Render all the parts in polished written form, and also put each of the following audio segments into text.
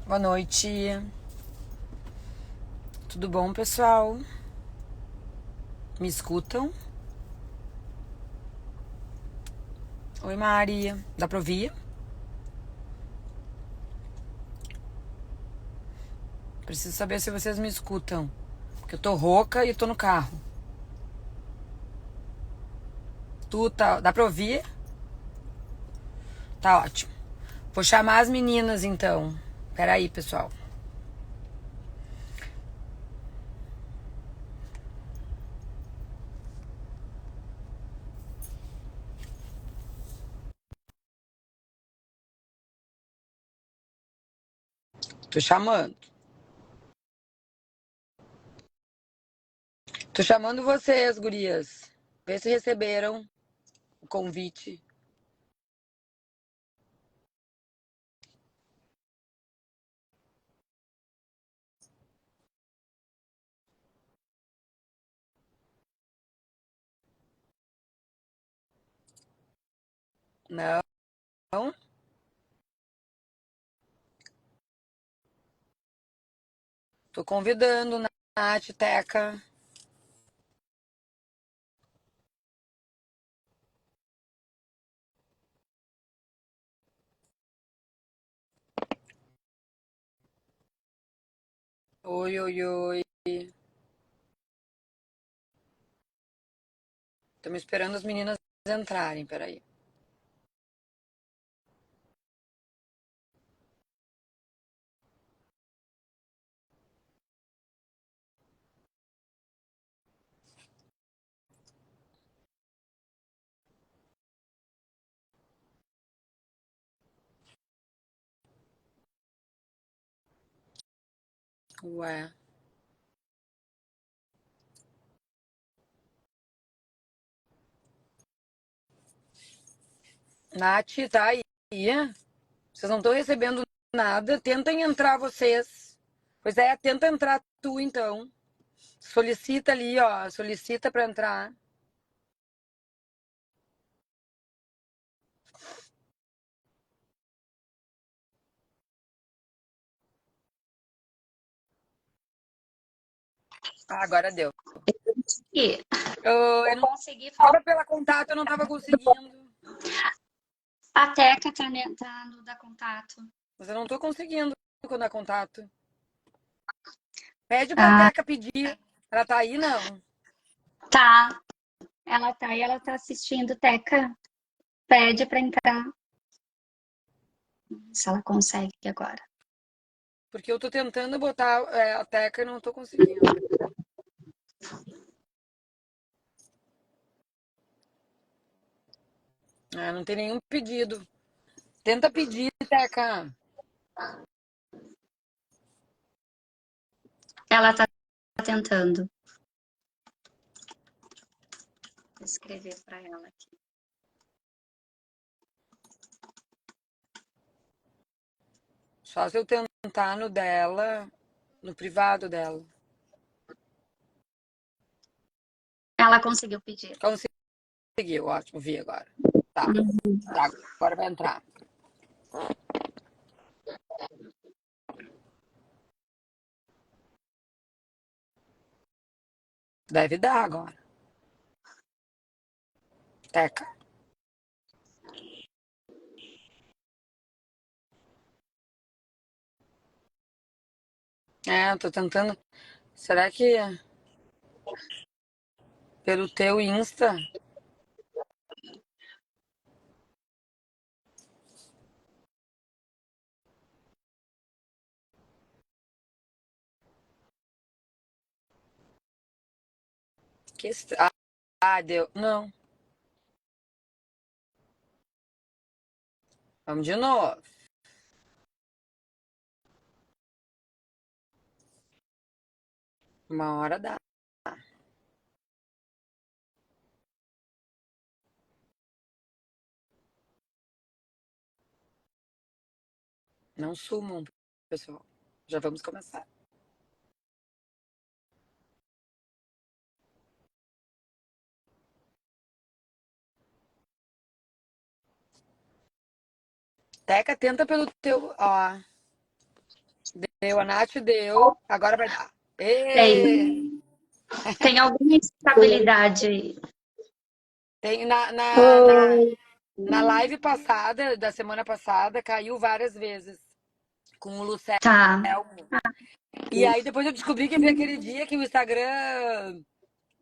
Boa noite. Tudo bom, pessoal? Me escutam? Oi, Maria. Dá pra ouvir? Preciso saber se vocês me escutam. Porque eu tô rouca e tô no carro. Dá pra ouvir? Tá ótimo. Vou chamar as meninas, então. Peraí, pessoal. Tô chamando. Tô chamando vocês, gurias. Vê se receberam o convite. Não? Tô convidando, Nath, Teca. Oi, oi, oi. Estamos esperando as meninas entrarem, peraí. Ué. Nath, tá aí? Vocês não estão recebendo nada. Tentem entrar vocês. Pois é, tenta entrar tu então. Solicita ali, ó. Solicita pra entrar. Ah, agora deu. E Eu eu não consegui falar. tava pela contato, eu não tava conseguindo. A Teca tá no da contato. Mas eu não tô conseguindo quando é contato. Pede pra Ah, Teca pedir. Ela tá aí, não? tá. Ela tá e ela tá assistindo. Teca, pede pra entrar. Se ela consegue agora. Porque eu tô tentando botar a Teca e não tô conseguindo. Não tem nenhum pedido. Tenta pedir, Teca. Ela tá tentando. Vou escrever pra ela aqui. Só se eu tentar no dela, no privado dela. Ela conseguiu pedir. Conseguiu, ótimo, vi agora. Tá, tá, agora vai entrar. Deve dar agora. Teca. Eu tô tentando. Será que pelo teu Insta? Deu. Não. Vamos de novo. Uma hora dá. Não sumam, pessoal. Já vamos começar. Teca, tenta pelo teu. Ó. A Nath deu, agora vai dar. Ê! Tem, tem alguma instabilidade aí. Tem na live passada, da semana passada, caiu várias vezes com o Lucel. Tá, E aí depois eu descobri que foi aquele dia que o Instagram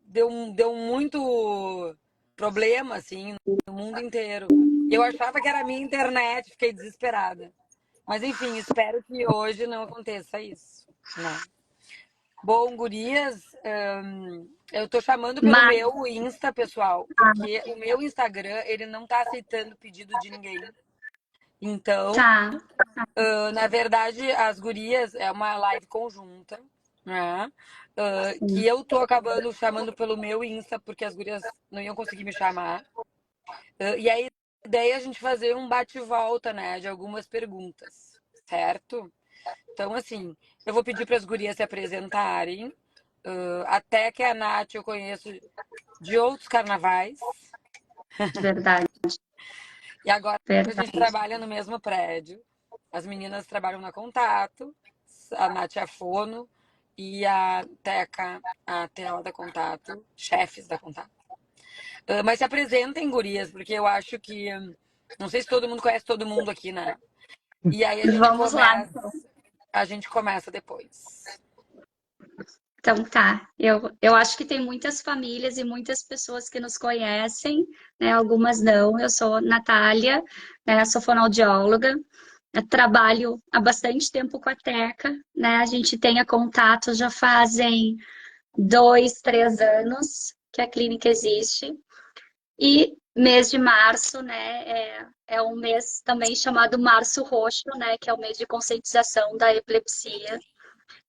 deu muito problema, assim, no mundo inteiro. E eu achava que era a minha internet, fiquei desesperada. Mas enfim, espero que hoje não aconteça isso, né? Bom, gurias, eu tô chamando pelo mas meu Insta, pessoal, porque o meu Instagram, ele não tá aceitando pedido de ninguém. Então, tá, na verdade, as gurias é uma live conjunta, né? Que eu tô acabando chamando pelo meu Insta, porque as gurias não iam conseguir me chamar. E a ideia é a gente fazer um bate-volta, né? De algumas perguntas, certo? Então, assim, eu vou pedir para as gurias se apresentarem. Até que a Nath eu conheço de outros carnavais. verdade, E agora a gente verdade. trabalha no mesmo prédio. As meninas trabalham na Contato, a Nath é a Fono e a Teca, a TO da Contato, chefes da Contato. Mas se apresentem, gurias, porque eu acho que. Não sei se todo mundo conhece todo mundo aqui, né? E aí Vamos lá, então. a gente começa depois. Então tá, eu acho que tem muitas famílias e muitas pessoas que nos conhecem, né? Algumas não. Eu sou Natália, né? Sou fonoaudióloga. Eu trabalho há bastante tempo com a Teca, né? A gente tem a contato já fazem 2, 3 anos que a clínica existe. E mês de março, né, é um mês também chamado Março Roxo, né, que é o mês de conscientização da epilepsia.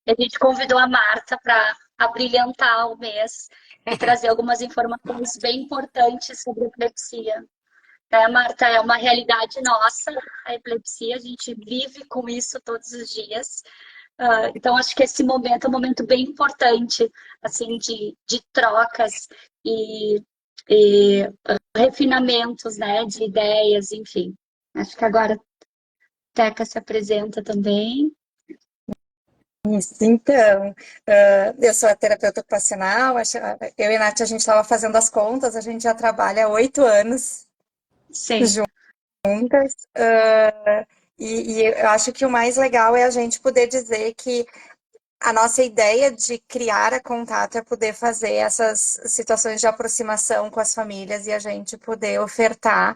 A gente convidou a Marta para abrilhantar o mês e trazer algumas informações bem importantes sobre a epilepsia. Marta, é uma realidade nossa, a epilepsia, a gente vive com isso todos os dias. Então, acho que esse momento é um momento bem importante, assim, de trocas e, e refinamentos, né, de ideias, enfim. Acho que agora a Teca se apresenta também. Isso, então, eu sou a terapeuta ocupacional, eu e a Nath, a gente estava fazendo as contas, a gente já trabalha há 8 anos Sim, juntas, e eu acho que o mais legal é a gente poder dizer que a nossa ideia de criar a Contato é poder fazer essas situações de aproximação com as famílias e a gente poder ofertar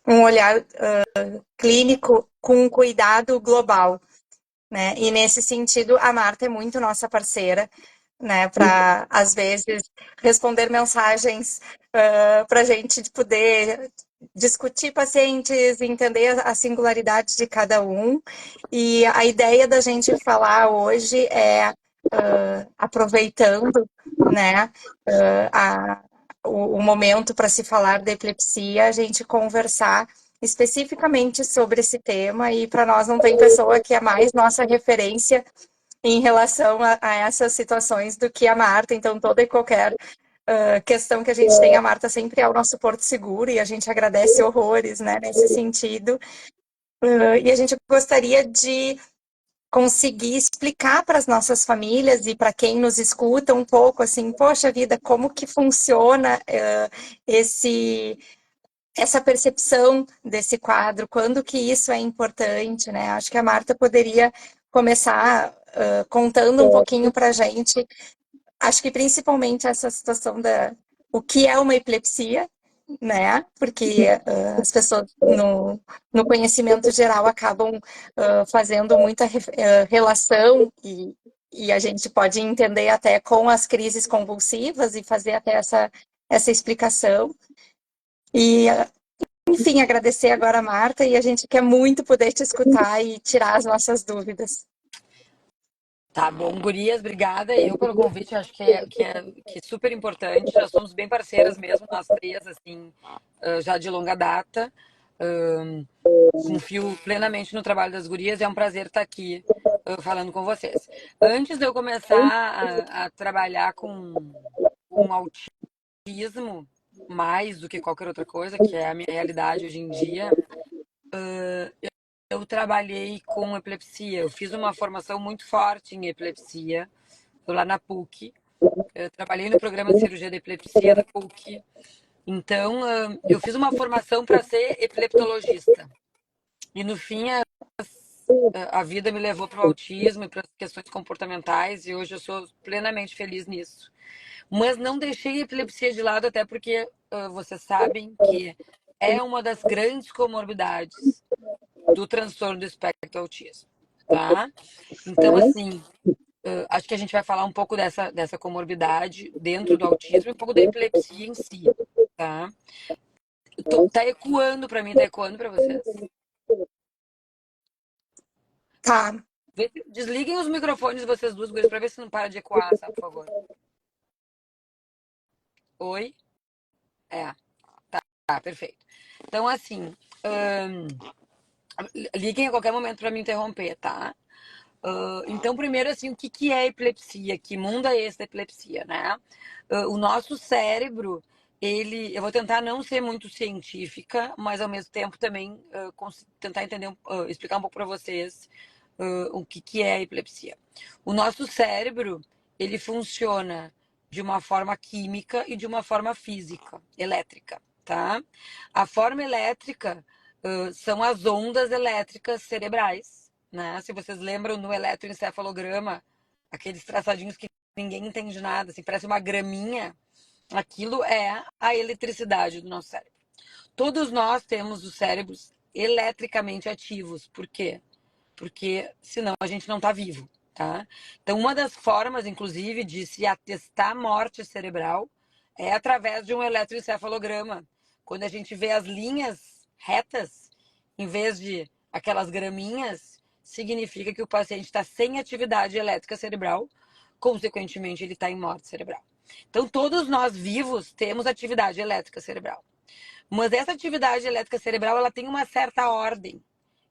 um olhar clínico com um cuidado global, né? E nesse sentido, a Marta é muito nossa parceira, né? Para, às vezes, responder mensagens para a gente poder discutir pacientes, entender a singularidade de cada um. E a ideia da gente falar hoje é, aproveitando, né, o momento para se falar da epilepsia, a gente conversar especificamente sobre esse tema, e para nós não tem pessoa que é mais nossa referência em relação a essas situações do que a Marta. Então, toda e qualquer questão que a gente tem, a Marta sempre é o nosso porto seguro, e a gente agradece horrores, né, nesse sentido. E a gente gostaria de conseguir explicar para as nossas famílias e para quem nos escuta um pouco assim, poxa vida, como que funciona esse essa percepção desse quadro, quando que isso é importante, né? Acho que a Marta poderia começar contando um pouquinho para a gente, acho que principalmente essa situação da o que é uma epilepsia, né? Porque as pessoas no conhecimento geral acabam fazendo muita relação, e a gente pode entender até com as crises convulsivas e fazer até essa explicação. E, enfim, agradecer agora a Marta, e a gente quer muito poder te escutar e tirar as nossas dúvidas. Tá bom, gurias, obrigada eu pelo convite. Acho que é super importante. Já somos bem parceiras mesmo, nós três, assim, já de longa data. Ahn, Confio plenamente no trabalho das gurias. É um prazer estar aqui falando com vocês. Antes de eu começar a trabalhar com autismo, mais do que qualquer outra coisa, que é a minha realidade hoje em dia, eu trabalhei com epilepsia. Eu fiz uma formação muito forte em epilepsia, lá na PUC. Eu trabalhei no programa de cirurgia de epilepsia da PUC. Então, eu fiz uma formação para ser epileptologista. E no fim, a vida me levou para o autismo e para as questões comportamentais, e hoje eu sou plenamente feliz nisso. Mas não deixei a epilepsia de lado, até porque vocês sabem que é uma das grandes comorbidades do transtorno do espectro do autismo, tá? Então, assim, acho que a gente vai falar um pouco dessa comorbidade dentro do autismo e um pouco da epilepsia em si, tá? Tá ecoando para mim, tá ecoando para vocês? Tá. Desliguem os microfones de vocês duas, gurias, para ver se não para de ecoar, sabe, por favor. Oi? É, tá, perfeito. Então, assim, liguem a qualquer momento para me interromper, tá? Então, primeiro, assim, o que é epilepsia? Que mundo é esse da epilepsia, né? O nosso cérebro, eu vou tentar não ser muito científica, mas ao mesmo tempo também tentar entender, explicar um pouco para vocês o que é a epilepsia. O nosso cérebro, ele funciona de uma forma química e de uma forma física, elétrica, tá? A forma elétrica são as ondas elétricas cerebrais, né? Se vocês lembram no eletroencefalograma, aqueles traçadinhos que ninguém entende nada, assim, parece uma graminha, aquilo é a eletricidade do nosso cérebro. Todos nós temos os cérebros eletricamente ativos. Por quê? Porque senão a gente não está vivo, tá? Então, uma das formas, inclusive, de se atestar morte cerebral é através de um eletroencefalograma. Quando a gente vê as linhas retas, em vez de aquelas graminhas, significa que o paciente está sem atividade elétrica cerebral, consequentemente, ele está em morte cerebral. Então, todos nós vivos temos atividade elétrica cerebral. Mas essa atividade elétrica cerebral ela tem uma certa ordem.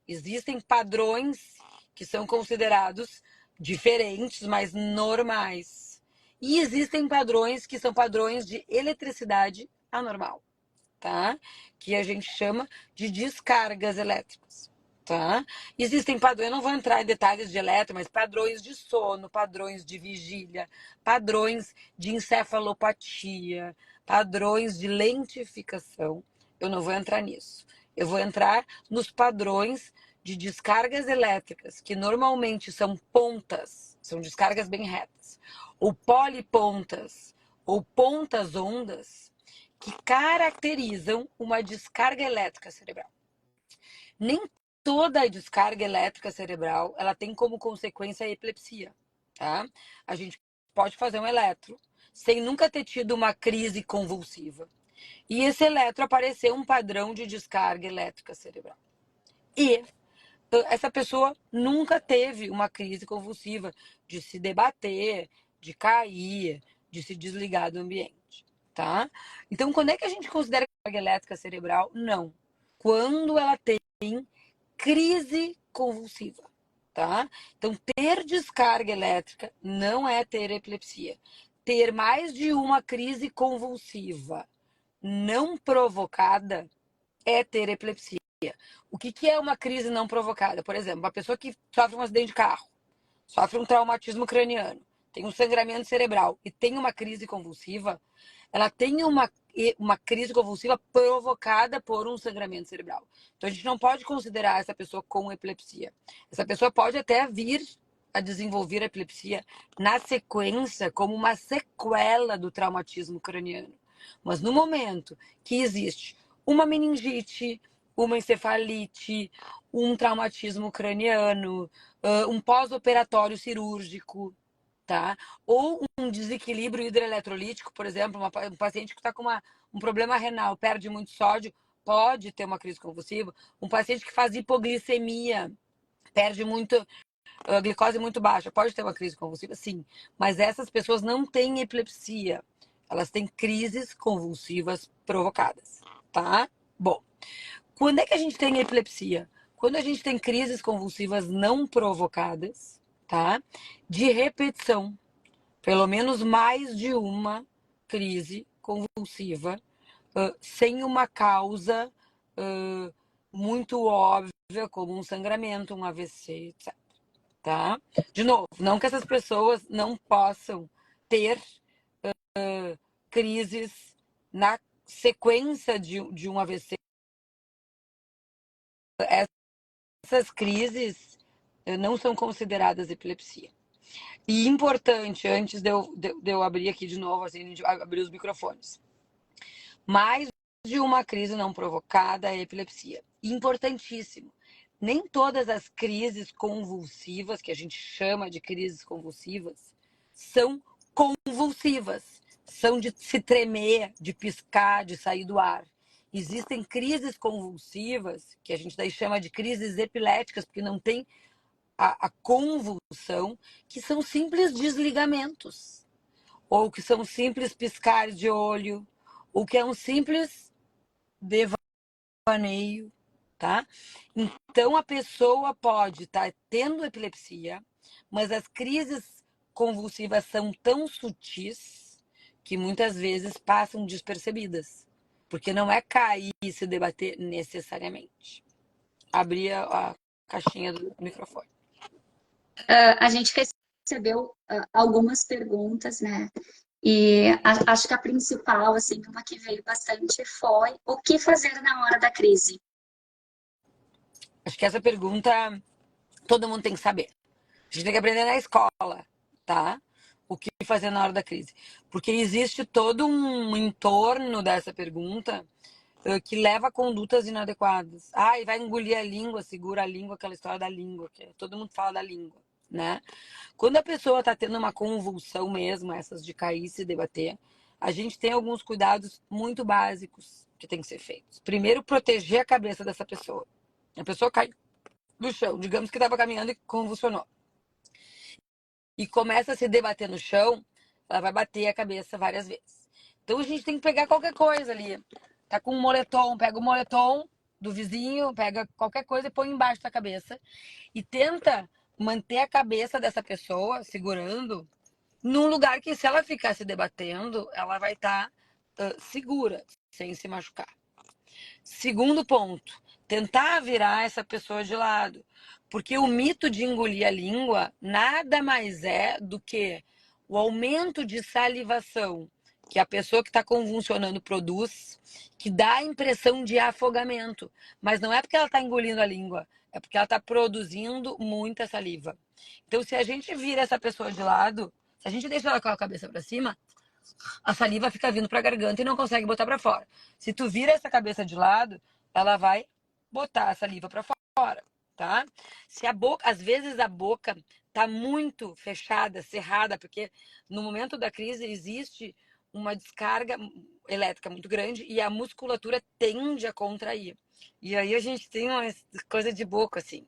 Existem padrões que são considerados diferentes, mas normais. E existem padrões que são padrões de eletricidade anormal, tá? Que a gente chama de descargas elétricas, tá? Existem padrões, eu não vou entrar em detalhes de eletro, mas padrões de sono, padrões de vigília, padrões de encefalopatia, padrões de lentificação. Eu não vou entrar nisso. Eu vou entrar nos padrões de descargas elétricas, que normalmente são pontas, são descargas bem retas, ou polipontas, ou pontas ondas, que caracterizam uma descarga elétrica cerebral. Nem toda a descarga elétrica cerebral ela tem como consequência a epilepsia, tá? A gente pode fazer um eletro sem nunca ter tido uma crise convulsiva. E esse eletro aparecer um padrão de descarga elétrica cerebral. E essa pessoa nunca teve uma crise convulsiva de se debater, de cair, de se desligar do ambiente, tá? Então, quando é que a gente considera descarga elétrica cerebral? Não. Quando ela tem crise convulsiva, tá? Então, ter descarga elétrica não é ter epilepsia. Ter mais de uma crise convulsiva não provocada é ter epilepsia. O que é uma crise não provocada? Por exemplo, uma pessoa que sofre um acidente de carro, sofre um traumatismo craniano, tem um sangramento cerebral e tem uma crise convulsiva, ela tem uma crise convulsiva provocada por um sangramento cerebral. Então, a gente não pode considerar essa pessoa com epilepsia. Essa pessoa pode até vir a desenvolver a epilepsia na sequência, como uma sequela do traumatismo craniano. Mas no momento que existe uma meningite, uma encefalite, um traumatismo craniano, um pós-operatório cirúrgico, tá? Ou um desequilíbrio hidroeletrolítico, por exemplo, um paciente que está com um problema renal, perde muito sódio, pode ter uma crise convulsiva. Um paciente que faz hipoglicemia, perde muito glicose muito baixa, pode ter uma crise convulsiva, sim. Mas essas pessoas não têm epilepsia. Elas têm crises convulsivas provocadas, tá? Bom, quando é que a gente tem epilepsia? Quando a gente tem crises convulsivas não provocadas, tá? De repetição. Pelo menos mais de uma crise convulsiva, sem uma causa muito óbvia, como um sangramento, um AVC, etc. Tá? De novo, não que essas pessoas não possam ter crises na sequência de um AVC. Essas crises não são consideradas epilepsia. E importante, antes de eu abrir aqui de novo, assim, abrir os microfones. Mais de uma crise não provocada é epilepsia. Importantíssimo. Nem todas as crises convulsivas, que a gente chama de crises convulsivas, são convulsivas. São de se tremer, de piscar, de sair do ar. Existem crises convulsivas, que a gente daí chama de crises epiléticas, porque não tem a convulsão, que são simples desligamentos, ou que são simples piscar de olho, ou que é um simples devaneio, tá? Então a pessoa pode estar tendo epilepsia, mas as crises convulsivas são tão sutis que muitas vezes passam despercebidas, porque não é cair e se debater necessariamente. Abrir a caixinha do microfone. A gente recebeu algumas perguntas, né? E acho que a principal, assim, uma que veio bastante foi o que fazer na hora da crise? Acho que essa pergunta todo mundo tem que saber. A gente tem que aprender na escola, tá? O que fazer na hora da crise. Porque existe todo um entorno dessa pergunta que leva a condutas inadequadas. Ah, e vai engolir a língua, segura a língua, aquela história da língua, que todo mundo fala da língua, né? Quando a pessoa está tendo uma convulsão mesmo, essas de cair e se debater, a gente tem alguns cuidados muito básicos que tem que ser feitos. Primeiro, proteger a cabeça dessa pessoa. A pessoa cai do chão, digamos que estava caminhando e convulsionou. E começa a se debater no chão, ela vai bater a cabeça várias vezes. Então a gente tem que pegar qualquer coisa ali. Tá com um moletom, pega o moletom do vizinho, pega qualquer coisa e põe embaixo da cabeça. E tenta manter a cabeça dessa pessoa segurando num lugar que, se ela ficar se debatendo, ela vai estar segura, sem se machucar. Segundo ponto, tentar virar essa pessoa de lado. Porque o mito de engolir a língua nada mais é do que o aumento de salivação que a pessoa que está convulsionando produz, que dá a impressão de afogamento. Mas não é porque ela está engolindo a língua, é porque ela está produzindo muita saliva. Então, se a gente vira essa pessoa de lado, se a gente deixa ela com a cabeça para cima, a saliva fica vindo para a garganta e não consegue botar para fora. Se tu vira essa cabeça de lado, ela vai botar a saliva para fora, tá? Se a boca, às vezes a boca tá muito fechada, cerrada, porque no momento da crise existe uma descarga elétrica muito grande e a musculatura tende a contrair. E aí a gente tem uma coisa de boca assim.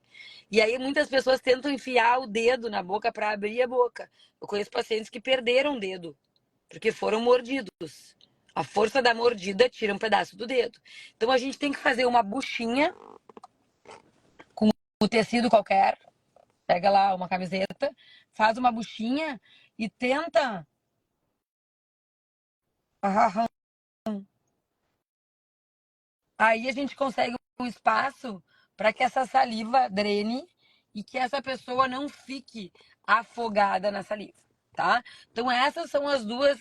E aí muitas pessoas tentam enfiar o dedo na boca para abrir a boca. Eu conheço pacientes que perderam o dedo porque foram mordidos. A força da mordida tira um pedaço do dedo. Então a gente tem que fazer uma buchinha com um tecido qualquer, pega lá uma camiseta, faz uma buchinha e tenta aí a gente consegue um espaço para que essa saliva drene e que essa pessoa não fique afogada na saliva, tá? Então essas são as duas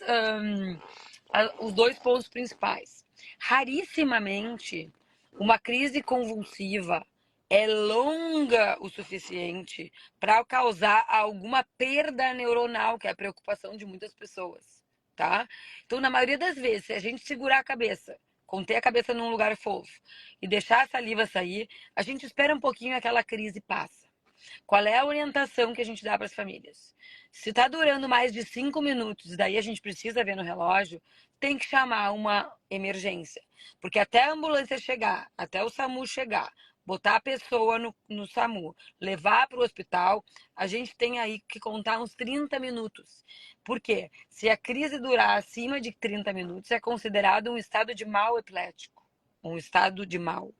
os dois pontos principais. Rarissimamente, uma crise convulsiva é longa o suficiente para causar alguma perda neuronal, que é a preocupação de muitas pessoas, tá? Então, na maioria das vezes, se a gente segurar a cabeça, conter a cabeça num lugar fofo e deixar a saliva sair, a gente espera um pouquinho e aquela crise passa. Qual é a orientação que a gente dá para as famílias? Se está durando mais de 5 minutos, e daí a gente precisa ver no relógio, tem que chamar uma emergência. Porque até a ambulância chegar, até o SAMU chegar, botar a pessoa no SAMU, levar para o hospital, a gente tem aí que contar uns 30 minutos. Por quê? Se a crise durar acima de 30 minutos, é considerado um estado de mal epilético. Um estado de mal.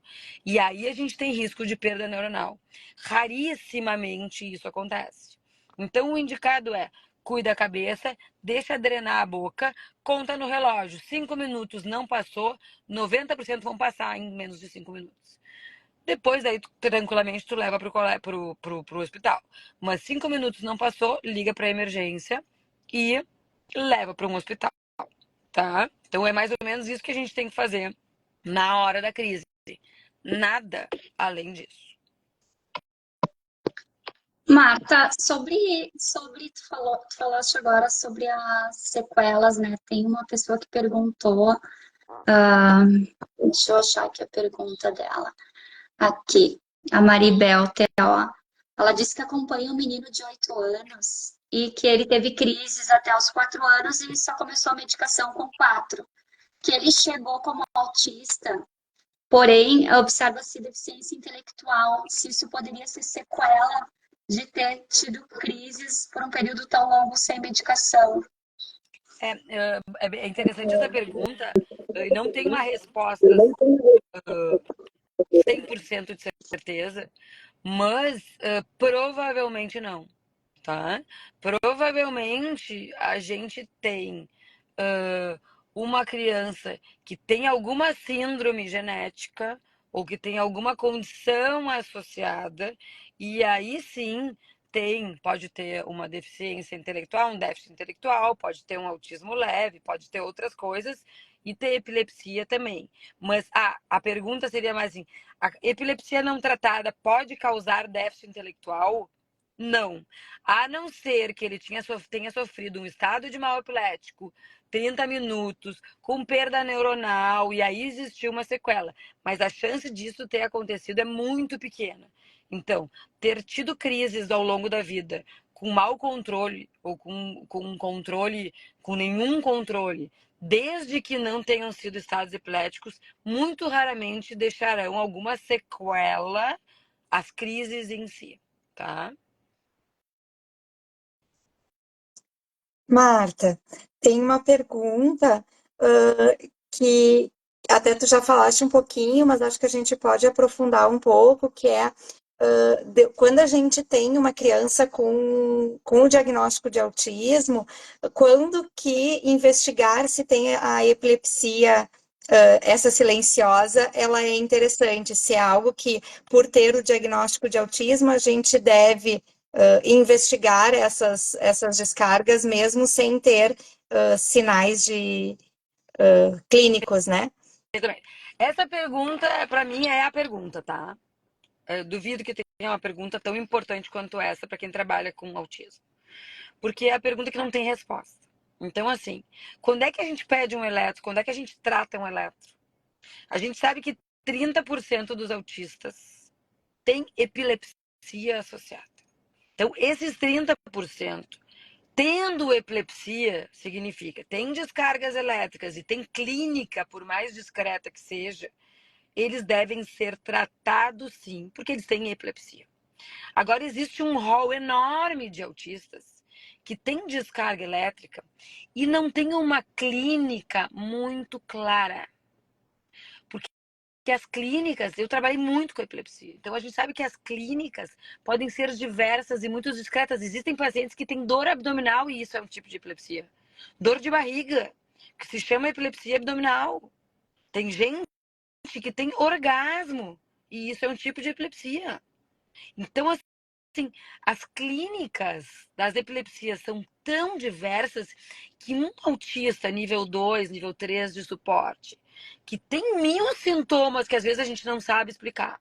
E aí a gente tem risco de perda neuronal. Rarissimamente isso acontece. Então o indicado é: cuida a cabeça, deixa drenar a boca, conta no relógio. 5 minutos não passou, 90% vão passar em menos de 5 minutos. Depois, daí, tranquilamente, tu leva pro hospital. Mas 5 minutos não passou, liga pra emergência e leva para um hospital, tá? Então é mais ou menos isso que a gente tem que fazer na hora da crise. Nada além disso. Marta, tu falaste agora sobre as sequelas, né? Tem uma pessoa que perguntou, deixa eu achar aqui a pergunta dela. Aqui, a Maribel T.O. Ela disse que acompanha um menino de 8 anos e que ele teve crises até os 4 anos e só começou a medicação com 4. Que ele chegou como autista, porém observa-se deficiência intelectual, se isso poderia ser sequela de ter tido crises por um período tão longo sem medicação. É interessante essa pergunta. Não tem uma resposta 100% de certeza, mas provavelmente não, tá? Provavelmente a gente tem uma criança que tem alguma síndrome genética ou que tem alguma condição associada, e aí sim pode ter uma deficiência intelectual, um déficit intelectual, pode ter um autismo leve, pode ter outras coisas e ter epilepsia também. Mas a pergunta seria mais assim: a epilepsia não tratada pode causar déficit intelectual? Não. A não ser que ele tenha sofrido um estado de mal epilético 30 minutos, com perda neuronal, e aí existiu uma sequela. Mas a chance disso ter acontecido é muito pequena. Então, ter tido crises ao longo da vida com mau controle ou com controle, com nenhum controle, desde que não tenham sido estados epiléticos, muito raramente deixarão alguma sequela as crises em si, tá? Marta, tem uma pergunta que até tu já falaste um pouquinho, mas acho que a gente pode aprofundar um pouco, que é quando a gente tem uma criança com o diagnóstico de autismo, quando que investigar se tem a epilepsia, essa silenciosa, ela é interessante, se é algo que, por ter o diagnóstico de autismo, a gente deve investigar essas descargas mesmo sem ter sinais clínicos, né? Essa pergunta, para mim, é a pergunta, tá? Eu duvido que tenha uma pergunta tão importante quanto essa para quem trabalha com autismo. Porque é a pergunta que não tem resposta. Então, assim, quando é que a gente pede um eletro? Quando é que a gente trata um eletro? A gente sabe que 30% dos autistas têm epilepsia associada. Então, esses 30%, tendo epilepsia, significa tem descargas elétricas e tem clínica, por mais discreta que seja, eles devem ser tratados sim, porque eles têm epilepsia. Agora, existe um rol enorme de autistas que tem descarga elétrica e não tem uma clínica muito clara. Porque as clínicas, eu trabalhei muito com epilepsia, então a gente sabe que as clínicas podem ser diversas e muito discretas. Existem pacientes que têm dor abdominal e isso é um tipo de epilepsia. Dor de barriga, que se chama epilepsia abdominal. Tem gente que tem orgasmo e isso é um tipo de epilepsia. Então, assim, as clínicas das epilepsias são tão diversas que um autista nível 2, nível 3 de suporte, que tem 1000 sintomas que às vezes a gente não sabe explicar,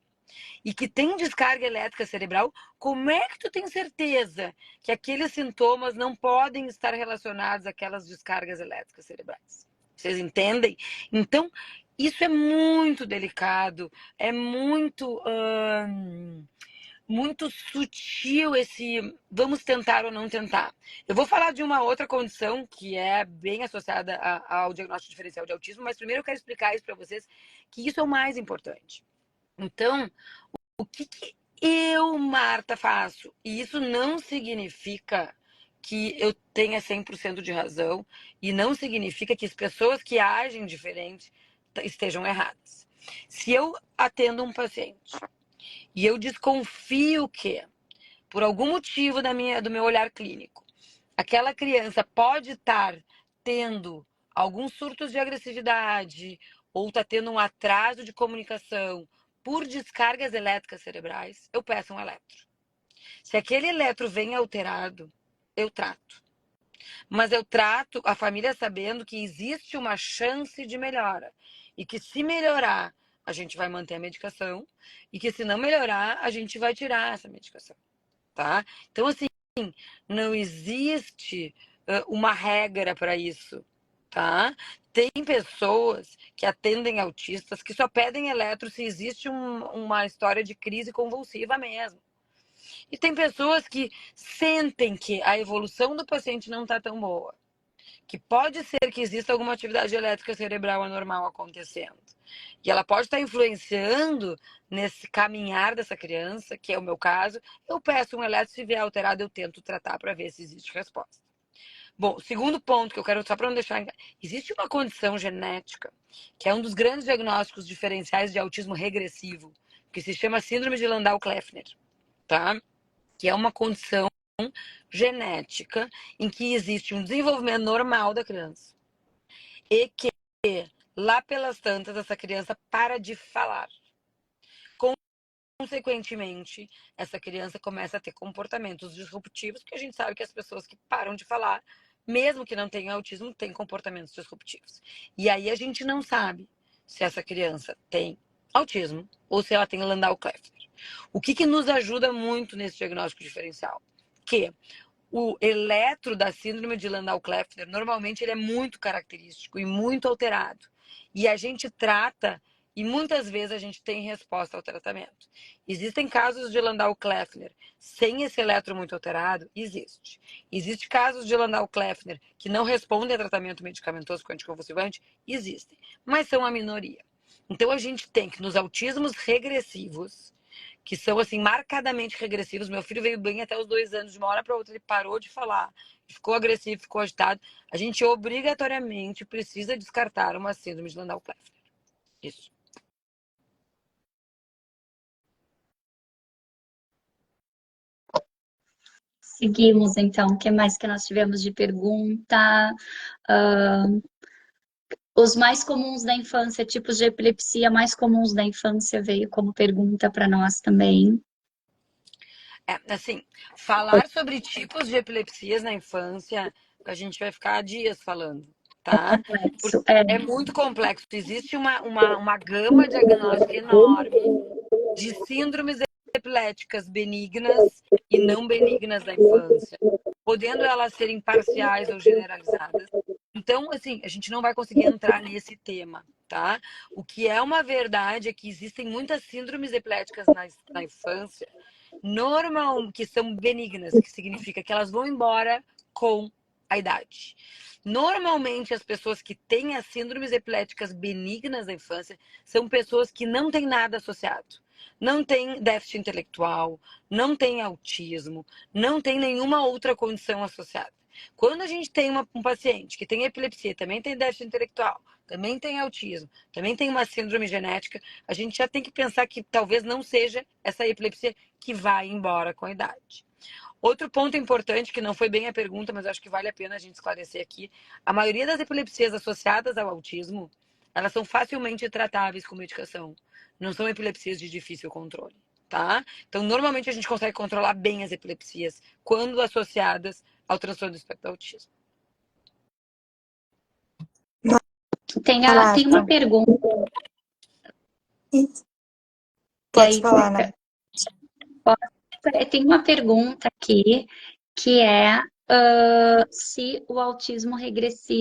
e que tem descarga elétrica cerebral, como é que tu tem certeza que aqueles sintomas não podem estar relacionados àquelas descargas elétricas cerebrais? Vocês entendem? Então, isso é muito delicado, é muito sutil esse vamos tentar ou não tentar. Eu vou falar de uma outra condição que é bem associada ao diagnóstico diferencial de autismo, mas primeiro eu quero explicar isso para vocês, que isso é o mais importante. Então, o que eu, Marta, faço? E isso não significa que eu tenha 100% de razão e não significa que as pessoas que agem diferente estejam erradas. Se eu atendo um paciente e eu desconfio que, por algum motivo do meu olhar clínico, aquela criança pode estar tendo alguns surtos de agressividade ou está tendo um atraso de comunicação por descargas elétricas cerebrais, eu peço um eletro. Se aquele eletro vem alterado, eu trato. Mas eu trato a família sabendo que existe uma chance de melhora. E que se melhorar, a gente vai manter a medicação. E que se não melhorar, a gente vai tirar essa medicação. Tá? Então, assim, não existe uma regra para isso. Tá? Tem pessoas que atendem autistas que só pedem eletro se existe uma história de crise convulsiva mesmo. E tem pessoas que sentem que a evolução do paciente não está tão boa, que pode ser que exista alguma atividade elétrica cerebral anormal acontecendo. E ela pode estar influenciando nesse caminhar dessa criança, que é o meu caso. Eu peço um eletro, se vier alterado, eu tento tratar para ver se existe resposta. Bom, segundo ponto que eu quero, só para não deixar. Existe uma condição genética, que é um dos grandes diagnósticos diferenciais de autismo regressivo, que se chama Síndrome de Landau-Kleffner, tá? Que é uma condição genética em que existe um desenvolvimento normal da criança e que lá pelas tantas essa criança para de falar. Consequentemente, essa criança começa a ter comportamentos disruptivos, porque a gente sabe que as pessoas que param de falar, mesmo que não tenham autismo, têm comportamentos disruptivos. E aí a gente não sabe se essa criança tem autismo ou se ela tem Landau-Kleffner. O que nos ajuda muito nesse diagnóstico diferencial? Que o eletro da síndrome de Landau-Kleffner, normalmente ele é muito característico e muito alterado. E a gente trata, e muitas vezes a gente tem resposta ao tratamento. Existem casos de Landau-Kleffner sem esse eletro muito alterado? Existe. Existe casos de Landau-Kleffner que não respondem a tratamento medicamentoso com anticonvulsivante? Existem. Mas são a minoria. Então a gente tem que, nos autismos regressivos, que são assim marcadamente regressivos. Meu filho veio bem até os 2 anos, de uma hora para outra ele parou de falar, ficou agressivo, ficou agitado. A gente obrigatoriamente precisa descartar uma síndrome de Landau-Kleffner. Isso. Seguimos, então. O que mais que nós tivemos de pergunta? Os mais comuns da infância, tipos de epilepsia mais comuns da infância, veio como pergunta para nós também. Assim, falar sobre tipos de epilepsias na infância, a gente vai ficar dias falando, tá? Porque é muito complexo. Existe uma gama diagnóstica enorme de síndromes epiléticas benignas e não benignas da infância, podendo elas serem parciais ou generalizadas. Então, assim, a gente não vai conseguir entrar nesse tema, tá? O que é uma verdade é que existem muitas síndromes epiléticas na infância, normal, que são benignas, que significa que elas vão embora com a idade. Normalmente, as pessoas que têm as síndromes epiléticas benignas da infância são pessoas que não têm nada associado. Não tem déficit intelectual, não tem autismo, não tem nenhuma outra condição associada. Quando a gente tem um paciente que tem epilepsia, também tem déficit intelectual, também tem autismo, também tem uma síndrome genética, a gente já tem que pensar que talvez não seja essa epilepsia que vai embora com a idade. Outro ponto importante, que não foi bem a pergunta, mas acho que vale a pena a gente esclarecer aqui, a maioria das epilepsias associadas ao autismo, elas são facilmente tratáveis com medicação. Não são epilepsias de difícil controle, tá? Então, normalmente a gente consegue controlar bem as epilepsias quando associadas ao transtorno do espectro do autismo. Tem uma pergunta. Pode falar, né? Tem uma pergunta aqui que é se o autismo regressão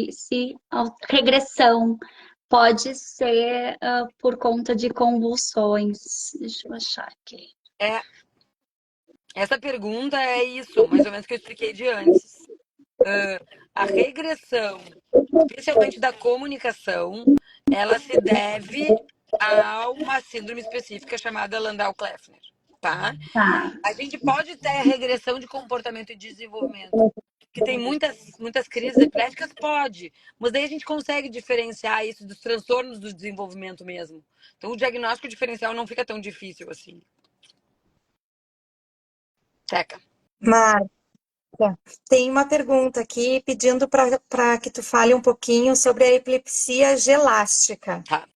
pode ser por conta de convulsões. Deixa eu achar aqui. Essa pergunta é isso, mais ou menos que eu expliquei de antes. A regressão, especialmente da comunicação, ela se deve a uma síndrome específica chamada Landau-Kleffner, tá? Tá. A gente pode ter regressão de comportamento e desenvolvimento, que tem muitas crises epiléticas, pode, mas daí a gente consegue diferenciar isso dos transtornos do desenvolvimento mesmo. Então o diagnóstico diferencial não fica tão difícil assim. Teca. Marta, tem uma pergunta aqui pedindo para que tu fale um pouquinho sobre a epilepsia gelástica. Tá.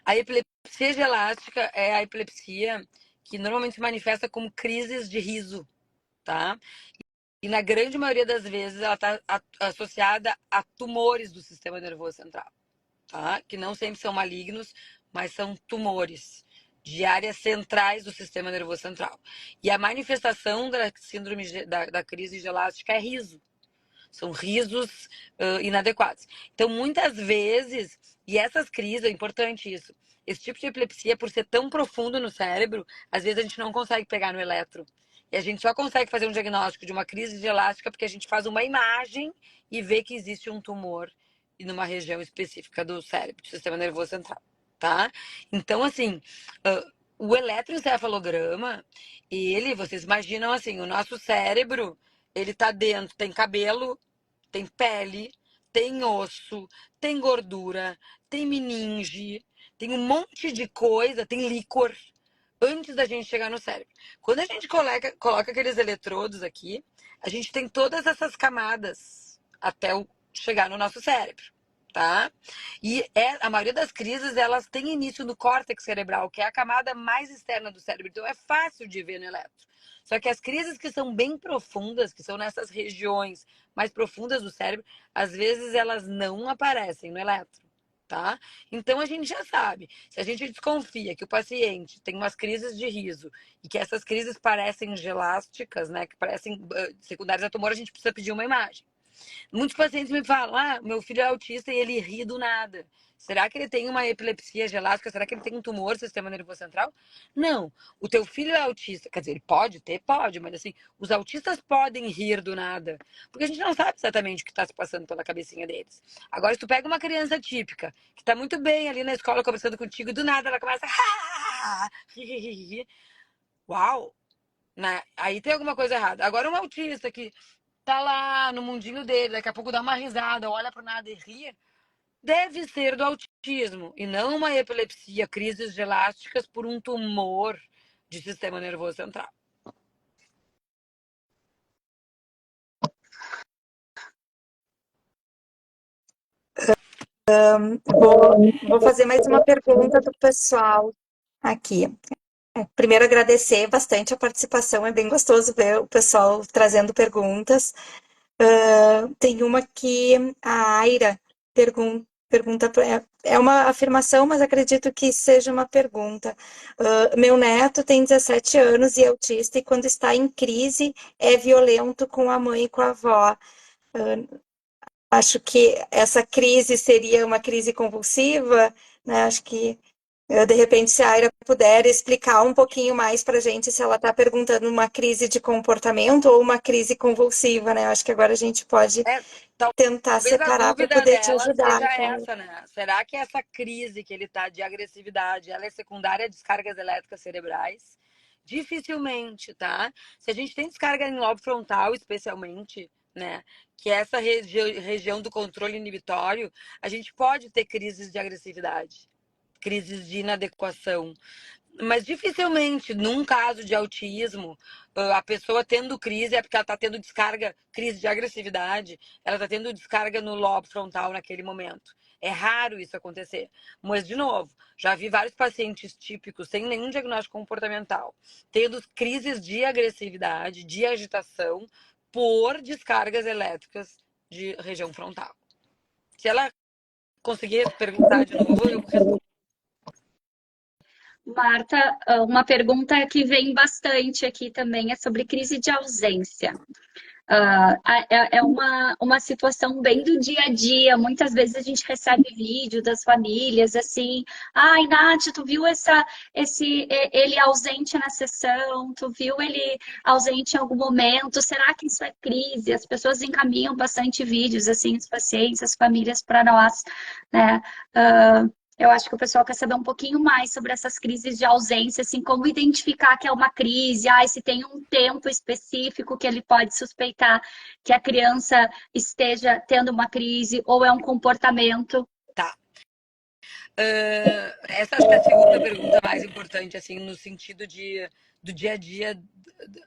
A epilepsia gelástica é a epilepsia que normalmente se manifesta como crises de riso, tá? E na grande maioria das vezes ela está associada a tumores do sistema nervoso central, tá? Que não sempre são malignos, mas são tumores de áreas centrais do sistema nervoso central. E a manifestação da síndrome da crise gelástica é riso. São risos inadequados. Então, muitas vezes, e essas crises, é importante isso, esse tipo de epilepsia, por ser tão profundo no cérebro, às vezes a gente não consegue pegar no eletro. E a gente só consegue fazer um diagnóstico de uma crise gelástica porque a gente faz uma imagem e vê que existe um tumor numa região específica do cérebro, do sistema nervoso central, tá? Então, assim, o eletroencefalograma, vocês imaginam assim, o nosso cérebro, ele tá dentro, tem cabelo, tem pele, tem osso, tem gordura, tem meninge, tem um monte de coisa, tem líquor antes da gente chegar no cérebro. Quando a gente coloca aqueles eletrodos aqui, a gente tem todas essas camadas até chegar no nosso cérebro, tá? E a maioria das crises, elas têm início no córtex cerebral, que é a camada mais externa do cérebro. Então é fácil de ver no eletro. Só que as crises que são bem profundas, que são nessas regiões mais profundas do cérebro, às vezes elas não aparecem no eletro, tá? Então a gente já sabe, se a gente desconfia que o paciente tem umas crises de riso e que essas crises parecem gelásticas, né, que parecem secundárias a tumor, a gente precisa pedir uma imagem. Muitos pacientes me falam, meu filho é autista e ele ri do nada. Será que ele tem uma epilepsia gelástica? Será que ele tem um tumor do sistema nervoso central? Não. O teu filho é autista. Quer dizer, ele pode ter? Pode. Mas assim, os autistas podem rir do nada. Porque a gente não sabe exatamente o que está se passando pela cabecinha deles. Agora, se tu pega uma criança típica, que está muito bem ali na escola conversando contigo, e do nada ela começa a uau! Né? Aí tem alguma coisa errada. Agora, um autista que tá lá no mundinho dele, daqui a pouco dá uma risada, olha pro nada e ri, deve ser do autismo e não uma epilepsia, crises gelásticas por um tumor de sistema nervoso central. Vou fazer mais uma pergunta do pessoal aqui. Primeiro, agradecer bastante a participação, é bem gostoso ver o pessoal trazendo perguntas. Tem uma que a Aira pergunta, é uma afirmação, mas acredito que seja uma pergunta. Meu neto tem 17 anos e é autista, e quando está em crise é violento com a mãe e com a avó. Acho que essa crise seria uma crise convulsiva, né? Acho que, de repente, se a Aira puder explicar um pouquinho mais para a gente se ela está perguntando uma crise de comportamento ou uma crise convulsiva, né? Acho que agora a gente pode tentar Talvez a separar para dúvida poder te dela ajudar. seja essa, né? Será que essa crise que ele está de agressividade, ela é secundária a descargas elétricas cerebrais? Dificilmente, tá? Se a gente tem descarga em lobo frontal, especialmente, né? Que é essa região do controle inibitório, a gente pode ter crises de agressividade, crises de inadequação. Mas dificilmente, num caso de autismo, a pessoa tendo crise é porque ela está tendo descarga, crise de agressividade, ela está tendo descarga no lobo frontal naquele momento. É raro isso acontecer. Mas, de novo, já vi vários pacientes típicos, sem nenhum diagnóstico comportamental, tendo crises de agressividade, de agitação, por descargas elétricas de região frontal. Se ela conseguir perguntar de novo, eu respondo. Marta, uma pergunta que vem bastante aqui também é sobre crise de ausência. É uma situação bem do dia a dia. Muitas vezes a gente recebe vídeo das famílias assim: ai, Nath, tu viu ele ausente na sessão? Tu viu ele ausente em algum momento? Será que isso é crise? As pessoas encaminham bastante vídeos, assim, os pacientes, as famílias para nós, né? Eu acho que o pessoal quer saber um pouquinho mais sobre essas crises de ausência, assim, como identificar que é uma crise, se tem um tempo específico que ele pode suspeitar que a criança esteja tendo uma crise, ou é um comportamento. Tá. Essa acho que é a segunda pergunta mais importante, assim, no sentido do dia a dia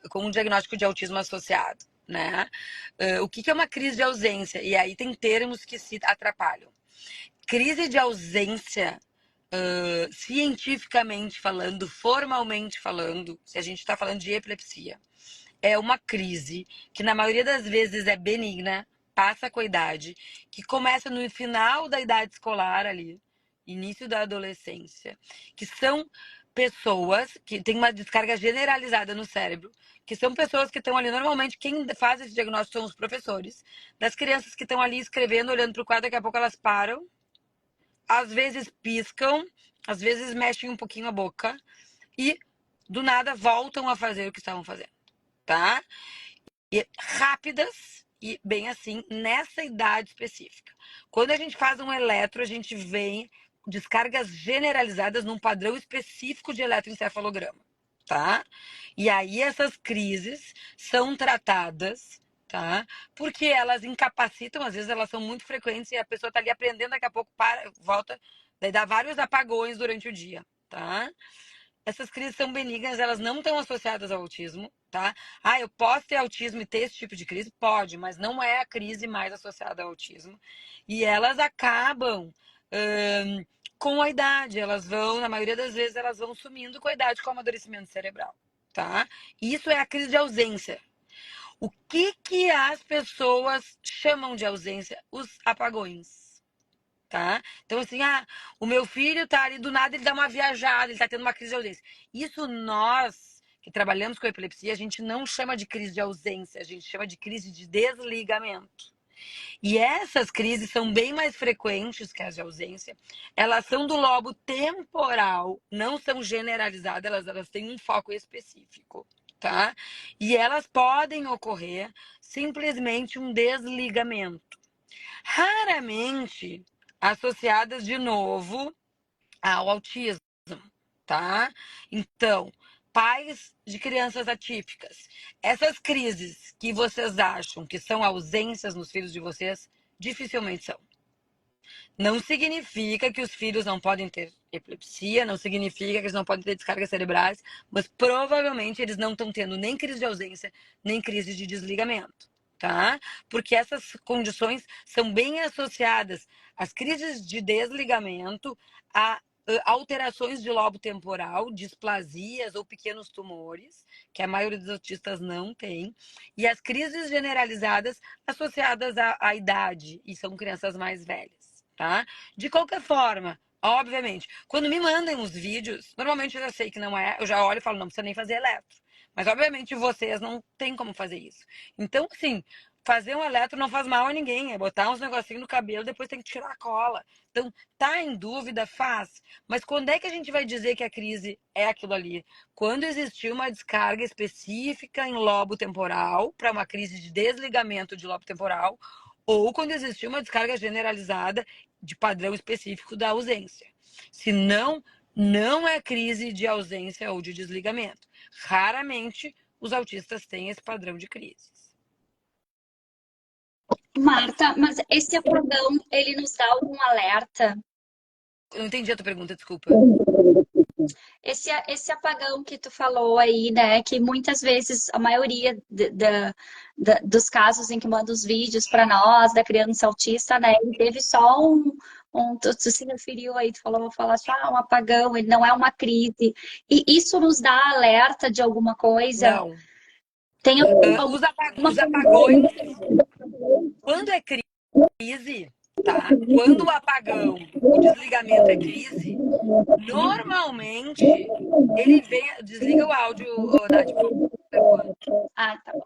com um diagnóstico de autismo associado, né? O que é uma crise de ausência? E aí tem termos que se atrapalham. Crise de ausência cientificamente falando, formalmente falando, se a gente está falando de epilepsia, é uma crise que na maioria das vezes é benigna, passa com a idade, que começa no final da idade escolar ali, início da adolescência, que são pessoas que têm uma descarga generalizada no cérebro, que são pessoas que estão ali, normalmente quem faz esse diagnóstico são os professores, das crianças que estão ali escrevendo, olhando para o quadro, daqui a pouco elas param, às vezes piscam, às vezes mexem um pouquinho a boca e do nada voltam a fazer o que estavam fazendo, tá? E rápidas e bem assim, nessa idade específica. Quando a gente faz um eletro, a gente vê descargas generalizadas num padrão específico de eletroencefalograma, tá? E aí essas crises são tratadas, tá? Porque elas incapacitam, às vezes elas são muito frequentes e a pessoa tá ali aprendendo, daqui a pouco para, volta, daí dá vários apagões durante o dia, tá? Essas crises são benignas, elas não estão associadas ao autismo, tá? Ah, eu posso ter autismo e ter esse tipo de crise? Pode, mas não é a crise mais associada ao autismo. E elas acabam com a idade, elas vão, na maioria das vezes, elas vão sumindo com a idade, com o amadurecimento cerebral, tá? Isso é a crise de ausência. O que que as pessoas chamam de ausência? Os apagões. Tá? Então, assim, o meu filho tá ali, do nada ele dá uma viajada, ele tá tendo uma crise de ausência. Isso nós, que trabalhamos com epilepsia, a gente não chama de crise de ausência, a gente chama de crise de desligamento. E essas crises são bem mais frequentes que as de ausência. Elas são do lobo temporal, não são generalizadas, elas têm um foco específico, tá? E elas podem ocorrer simplesmente um desligamento. Raramente associadas de novo ao autismo, tá? Então, pais de crianças atípicas, essas crises que vocês acham que são ausências nos filhos de vocês, dificilmente são. Não significa que os filhos não podem ter epilepsia, não significa que eles não podem ter descargas cerebrais, mas provavelmente eles não estão tendo nem crise de ausência, nem crise de desligamento, tá? Porque essas condições são bem associadas às crises de desligamento, a alterações de lobo temporal, displasias ou pequenos tumores, que a maioria dos autistas não tem, e as crises generalizadas associadas à idade, e são crianças mais velhas. Tá? De qualquer forma, obviamente, quando me mandem os vídeos, normalmente eu já sei que não é, eu já olho e falo, não precisa nem fazer eletro. Mas, obviamente, vocês não têm como fazer isso. Então, assim, fazer um eletro não faz mal a ninguém, é botar uns negocinhos no cabelo, depois tem que tirar a cola. Então, tá em dúvida, faz. Mas quando é que a gente vai dizer que a crise é aquilo ali? Quando existir uma descarga específica em lobo temporal, para uma crise de desligamento de lobo temporal, ou quando existir uma descarga generalizada de padrão específico da ausência. Se não, não é crise de ausência ou de desligamento. Raramente os autistas têm esse padrão de crises. Marta, mas esse apagão, ele nos dá algum alerta? Eu não entendi a tua pergunta, desculpa. Esse apagão que tu falou aí, né? Que muitas vezes a maioria dos casos em que manda os vídeos para nós, da criança autista, né? Ele teve só tu se referiu aí, tu falaste, um apagão, ele não é uma crise. E isso nos dá alerta de alguma coisa? Não. Tem Os apagões, quando é crise, tá? Quando o apagão, o desligamento é crise, normalmente ele vem. Desliga o áudio, Nath, por favor. Ah, tá bom.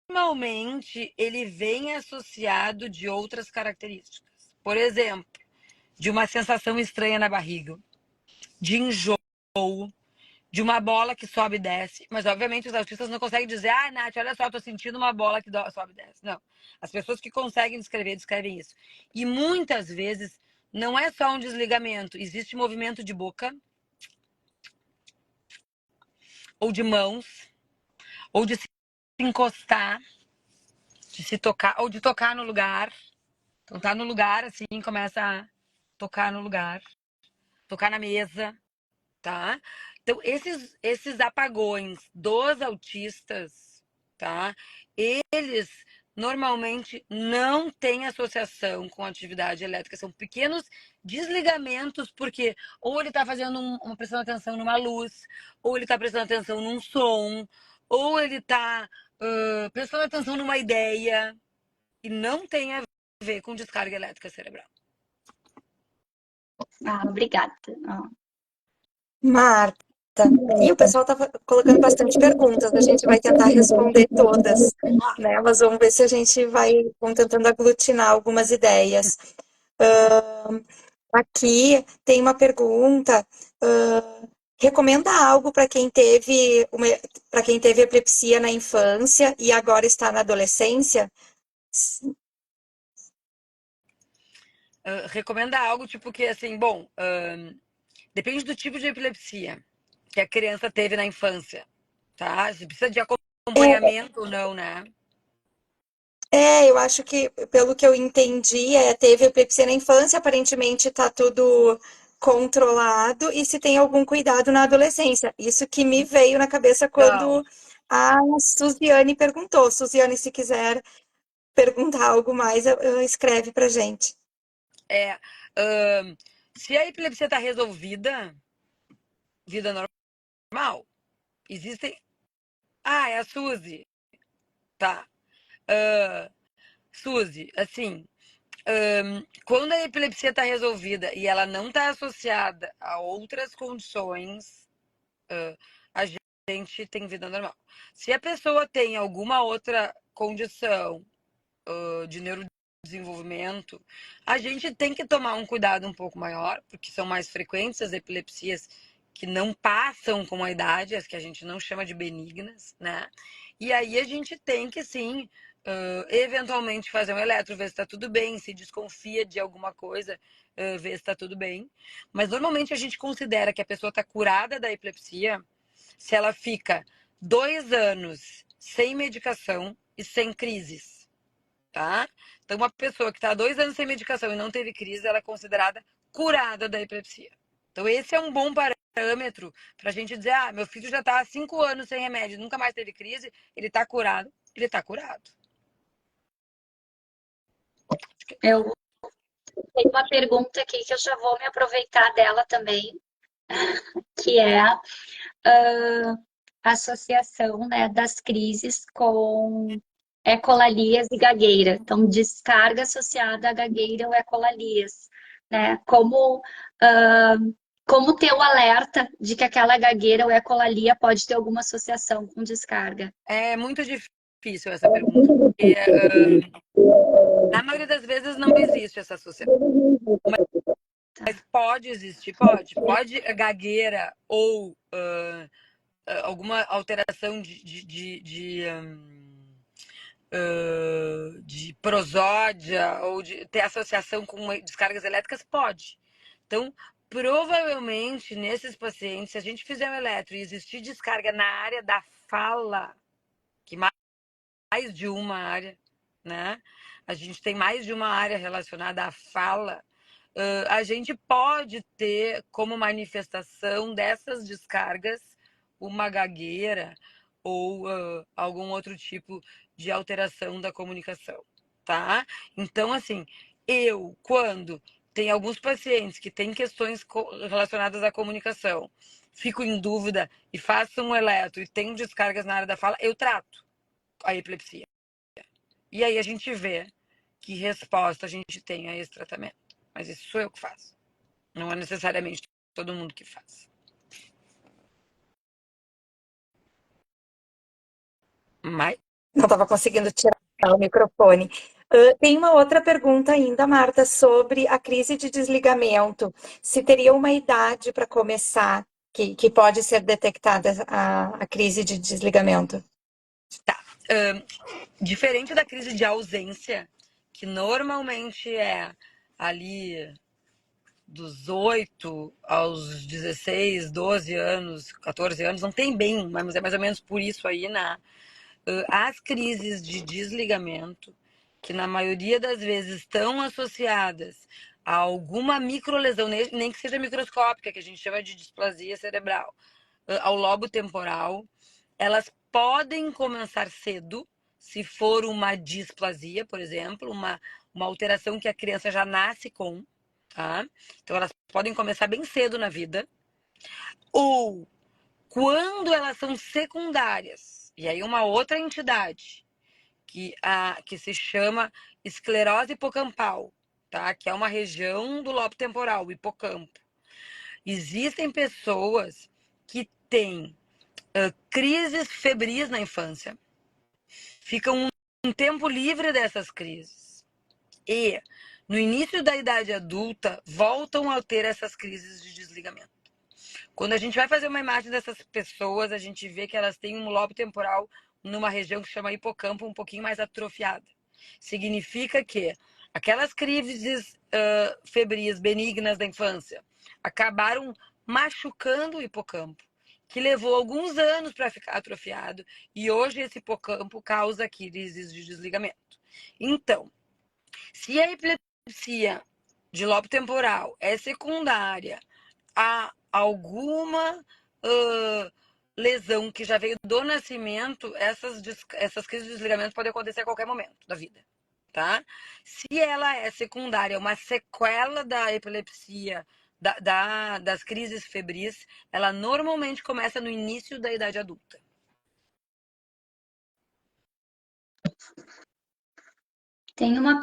Normalmente ele vem associado de outras características. Por exemplo, de uma sensação estranha na barriga, de enjoo, de uma bola que sobe e desce. Mas, obviamente, os autistas não conseguem dizer, Nath, olha só, tô sentindo uma bola que sobe e desce. Não. As pessoas que conseguem descrevem isso. E muitas vezes não é só um desligamento, existe movimento de boca, ou de mãos, ou de se encostar, de se tocar, ou de tocar no lugar. Então tá no lugar, assim, começa a tocar no lugar, tocar na mesa, tá? Então, esses apagões dos autistas, tá? Eles normalmente não tem associação com atividade elétrica. São pequenos desligamentos, porque ou ele está fazendo prestando atenção numa luz, ou ele está prestando atenção num som, ou ele está prestando atenção numa ideia, e não tem a ver com descarga elétrica cerebral. Obrigada. Marta, e o pessoal está colocando bastante perguntas, a gente vai tentar responder todas, né? Mas vamos ver se a gente vamos tentando aglutinar algumas ideias. Aqui tem uma pergunta. Recomenda algo para quem teve epilepsia na infância e agora está na adolescência? Recomenda algo tipo que, assim, bom, depende do tipo de epilepsia que a criança teve na infância, tá? Se precisa de acompanhamento ou não, né? Eu acho que, pelo que eu entendi, teve epilepsia na infância, aparentemente está tudo controlado, e se tem algum cuidado na adolescência. Isso que me veio na cabeça Então, quando a Suziane perguntou. Suziane, se quiser perguntar algo mais, escreve pra gente. se a epilepsia está resolvida, vida normal, existem. Ah, é a Suzy. Tá. Suzy, assim, quando a epilepsia está resolvida e ela não está associada a outras condições, a gente tem vida normal. Se a pessoa tem alguma outra condição de neurodesenvolvimento, a gente tem que tomar um cuidado um pouco maior, porque são mais frequentes as epilepsias que não passam com a idade, as que a gente não chama de benignas, né? E aí a gente tem que, sim, eventualmente fazer um eletro, ver se está tudo bem, se desconfia de alguma coisa, ver se está tudo bem. Mas normalmente a gente considera que a pessoa está curada da epilepsia se ela fica 2 anos sem medicação e sem crises, tá? Então, uma pessoa que está 2 anos sem medicação e não teve crise, ela é considerada curada da epilepsia. Então, esse é um bom parâmetro para a gente dizer: meu filho já está há 5 anos sem remédio, nunca mais teve crise, ele está curado. Ele está curado. Eu tenho uma pergunta aqui que eu já vou me aproveitar dela também, que é a associação, né, das crises com ecolalias e gagueira. Então, descarga associada à gagueira ou ecolalias, né? Como ter o alerta de que aquela gagueira ou ecolalia pode ter alguma associação com descarga? É muito difícil essa pergunta, porque na maioria das vezes não existe essa associação. Mas pode existir, pode gagueira ou alguma alteração de prosódia ou de ter associação com descargas elétricas, pode. Então, provavelmente, nesses pacientes, se a gente fizer um eletro e existir descarga na área da fala, que mais de uma área, né? A gente tem mais de uma área relacionada à fala, a gente pode ter como manifestação dessas descargas uma gagueira ou algum outro tipo de alteração da comunicação, tá? Então, assim, quando tem alguns pacientes que têm questões relacionadas à comunicação, fico em dúvida e faço um eletro e tenho descargas na área da fala, eu trato a epilepsia. E aí a gente vê que resposta a gente tem a esse tratamento. Mas isso sou eu que faço. Não é necessariamente todo mundo que faz. Mas Não estava conseguindo tirar o microfone. Tem uma outra pergunta ainda, Marta, sobre a crise de desligamento. Se teria uma idade para começar que pode ser detectada a crise de desligamento? tá. Diferente da crise de ausência, que normalmente é ali dos 8 aos 16, 12 anos, 14 anos, não tem bem, mas é mais ou menos por isso aí, né? As crises de desligamento, que na maioria das vezes estão associadas a alguma microlesão, nem que seja microscópica, que a gente chama de displasia cerebral, ao lobo temporal, elas podem começar cedo, se for uma displasia, por exemplo, uma alteração que a criança já nasce com, tá? Então elas podem começar bem cedo na vida. Ou quando elas são secundárias, e aí uma outra entidade, que se chama esclerose hipocampal, tá? Que é uma região do lobo temporal, o hipocampo. Existem pessoas que têm crises febris na infância, ficam um tempo livre dessas crises e no início da idade adulta voltam a ter essas crises de desligamento. Quando a gente vai fazer uma imagem dessas pessoas, a gente vê que elas têm um lobo temporal numa região que se chama hipocampo um pouquinho mais atrofiada. Significa que aquelas crises febris benignas da infância acabaram machucando o hipocampo, que levou alguns anos para ficar atrofiado, e hoje esse hipocampo causa crises de desligamento. Então, se a epilepsia de lobo temporal é secundária a alguma lesão que já veio do nascimento, essas crises de desligamento podem acontecer a qualquer momento da vida, tá? Se ela é secundária, uma sequela da epilepsia, das crises febris, ela normalmente começa no início da idade adulta. Tem uma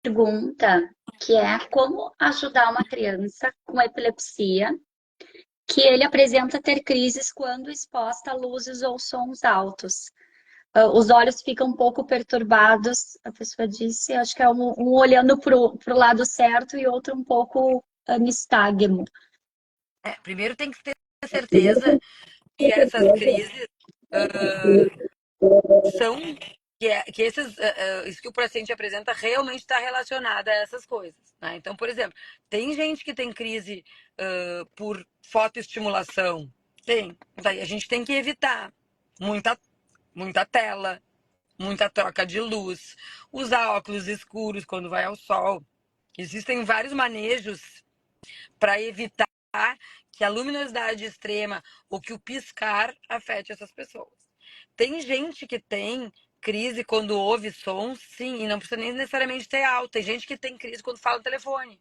pergunta que é como ajudar uma criança com epilepsia que ele apresenta ter crises quando exposta a luzes ou sons altos. Os olhos ficam um pouco perturbados, a pessoa disse, acho que é um olhando para o lado certo e outro um pouco nistagmo. Primeiro tem que ter certeza que essas crises são que isso que o paciente apresenta realmente está relacionado a essas coisas, né? Então, por exemplo, tem gente que tem crise por fotoestimulação, daí a gente tem que evitar muita tela, muita troca de luz, usar óculos escuros quando vai ao sol. Existem vários manejos para evitar que a luminosidade extrema ou que o piscar afete essas pessoas. Tem gente que tem crise quando ouve sons, sim, e não precisa nem necessariamente ter alto. Tem gente que tem crise quando fala no telefone.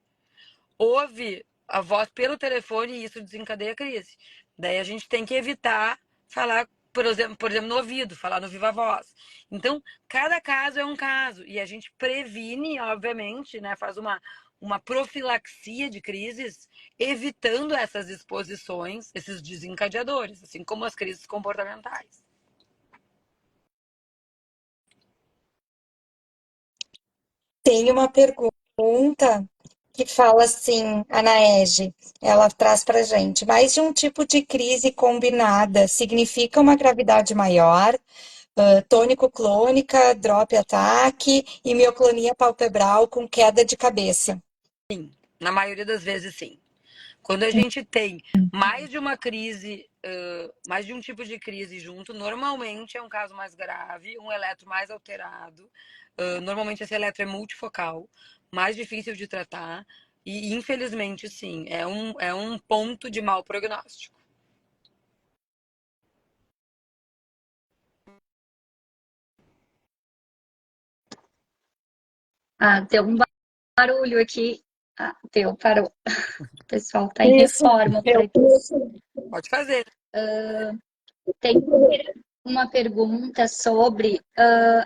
Ouve a voz pelo telefone e isso desencadeia a crise. Daí a gente tem que evitar falar, por exemplo, no ouvido, falar no viva voz. Então, cada caso é um caso. E a gente previne, obviamente, né? Faz uma profilaxia de crises, evitando essas exposições, esses desencadeadores, assim como as crises comportamentais. Tem uma pergunta que fala assim, a Naege, ela traz para gente, mais de um tipo de crise combinada significa uma gravidade maior, tônico-clônica, drop ataque e mioclonia palpebral com queda de cabeça. Sim, na maioria das vezes sim. Quando a gente tem mais de uma crise, mais de um tipo de crise junto, normalmente é um caso mais grave, um eletro mais alterado. Normalmente esse eletro é multifocal, mais difícil de tratar. E infelizmente, sim, é um ponto de mau prognóstico. Deu um barulho aqui. Parou. O pessoal está em reforma por aqui. Pode fazer. Tem uma pergunta sobre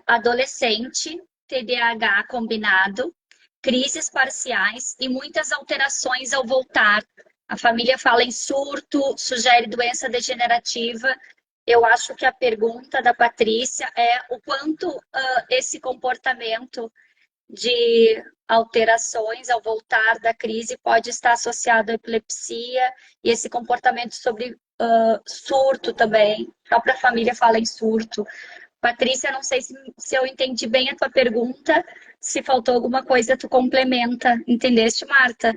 adolescente, TDAH combinado, crises parciais e muitas alterações ao voltar. A família fala em surto, sugere doença degenerativa. Eu acho que a pergunta da Patrícia é o quanto esse comportamento de alterações ao voltar da crise pode estar associado à epilepsia e esse comportamento sobre surto também. A própria família fala em surto. Patrícia, não sei se eu entendi bem a tua pergunta, se faltou alguma coisa, tu complementa. Entendeste, Marta?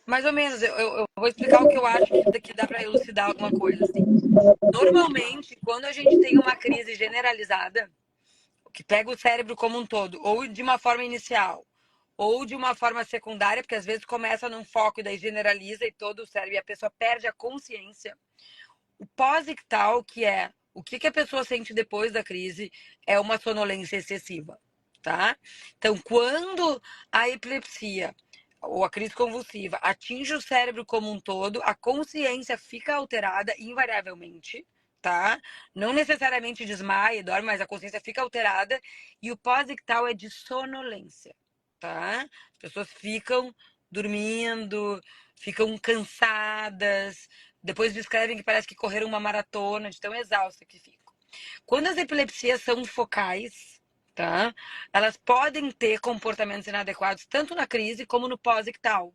Mais ou menos, eu vou explicar o que eu acho que dá para elucidar alguma coisa. Assim. Normalmente, quando a gente tem uma crise generalizada, que pega o cérebro como um todo, ou de uma forma inicial, ou de uma forma secundária, porque às vezes começa num foco e daí generaliza e todo o cérebro e a pessoa perde a consciência. O pós-ictal, que é O que a pessoa sente depois da crise é uma sonolência excessiva, tá? Então, quando a epilepsia ou a crise convulsiva atinge o cérebro como um todo, a consciência fica alterada invariavelmente, tá? Não necessariamente desmaia e dorme, mas a consciência fica alterada e o pós-ictal é de sonolência, tá? As pessoas ficam dormindo, ficam cansadas, depois descrevem que parece que correram uma maratona, de tão exausta que ficam. Quando as epilepsias são focais, tá? Elas podem ter comportamentos inadequados tanto na crise como no pós-ictal.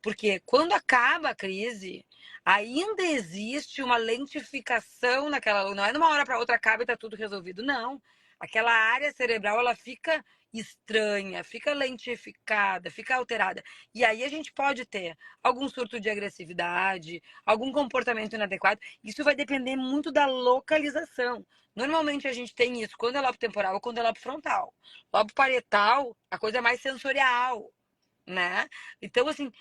Porque quando acaba a crise, ainda existe uma lentificação naquela. Não é de uma hora para outra acaba e está tudo resolvido. Não. Aquela área cerebral ela fica estranha, fica lentificada, fica alterada. E aí a gente pode ter algum surto de agressividade, algum comportamento inadequado. Isso vai depender muito da localização. Normalmente a gente tem isso quando é lobo temporal ou quando é lobo frontal. Lobo parietal, a coisa é mais sensorial, né? Então, assim,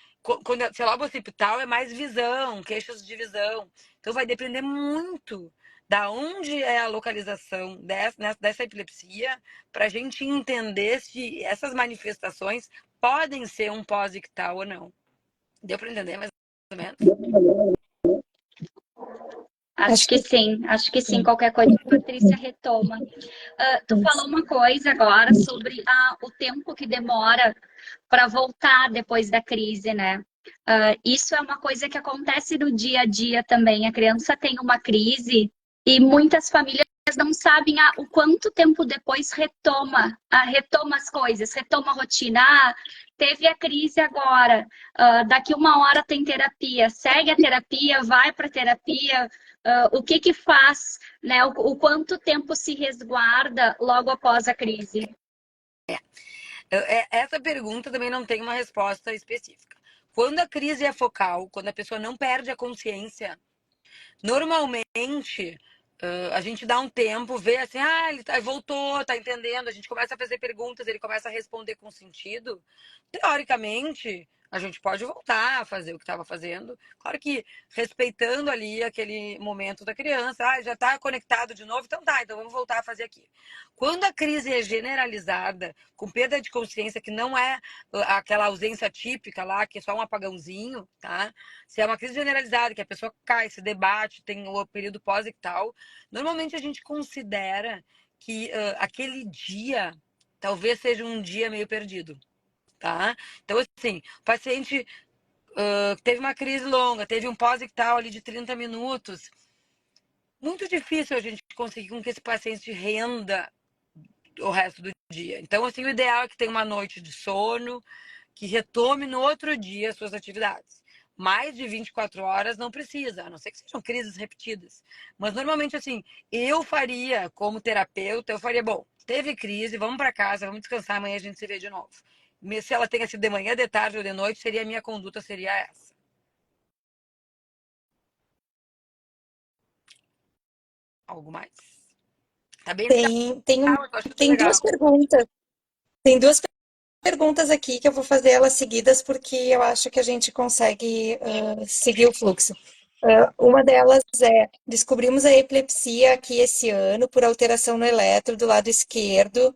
se é lobo occipital é mais visão, queixas de visão. Então vai depender muito da onde é a localização dessa epilepsia para a gente entender se essas manifestações podem ser um pós-ictal ou não. Deu para entender mais ou menos? Acho que sim, acho que sim. Qualquer coisa a Patrícia retoma. Tu falou uma coisa agora sobre o tempo que demora para voltar depois da crise, né? Isso é uma coisa que acontece no dia a dia também. A criança tem uma crise e muitas famílias não sabem o quanto tempo depois retoma as coisas, retoma a rotina. Teve a crise agora, daqui uma hora tem terapia, segue a terapia, vai para terapia. O que faz, né? O quanto tempo se resguarda logo após a crise? Essa pergunta também não tem uma resposta específica. Quando a crise é focal, quando a pessoa não perde a consciência, normalmente a gente dá um tempo, vê assim, ele voltou, tá entendendo, a gente começa a fazer perguntas, ele começa a responder com sentido. Teoricamente, a gente pode voltar a fazer o que estava fazendo. Claro que respeitando ali aquele momento da criança. Já está conectado de novo? Então tá, então vamos voltar a fazer aqui. Quando a crise é generalizada, com perda de consciência, que não é aquela ausência típica lá, que é só um apagãozinho, tá? Se é uma crise generalizada, que a pessoa cai, se debate, tem o período pós-ictal, normalmente a gente considera que aquele dia talvez seja um dia meio perdido, tá? Então, assim, o paciente teve uma crise longa, teve um pós-ictal ali de 30 minutos. Muito difícil a gente conseguir com que esse paciente renda o resto do dia. Então, assim, o ideal é que tenha uma noite de sono, que retome no outro dia as suas atividades. Mais de 24 horas não precisa, a não ser que sejam crises repetidas. Mas normalmente, assim, eu faria, como terapeuta, eu faria, bom, teve crise, vamos para casa, vamos descansar, amanhã a gente se vê de novo. Se ela tenha sido de manhã, de tarde ou de noite, seria a minha conduta, seria essa. Algo mais? Tá bem legal, eu acho Tem legal. duas perguntas. Tem duas perguntas aqui que eu vou fazer elas seguidas porque eu acho que a gente consegue seguir o fluxo. Uma delas é: descobrimos a epilepsia aqui esse ano por alteração no eletro do lado esquerdo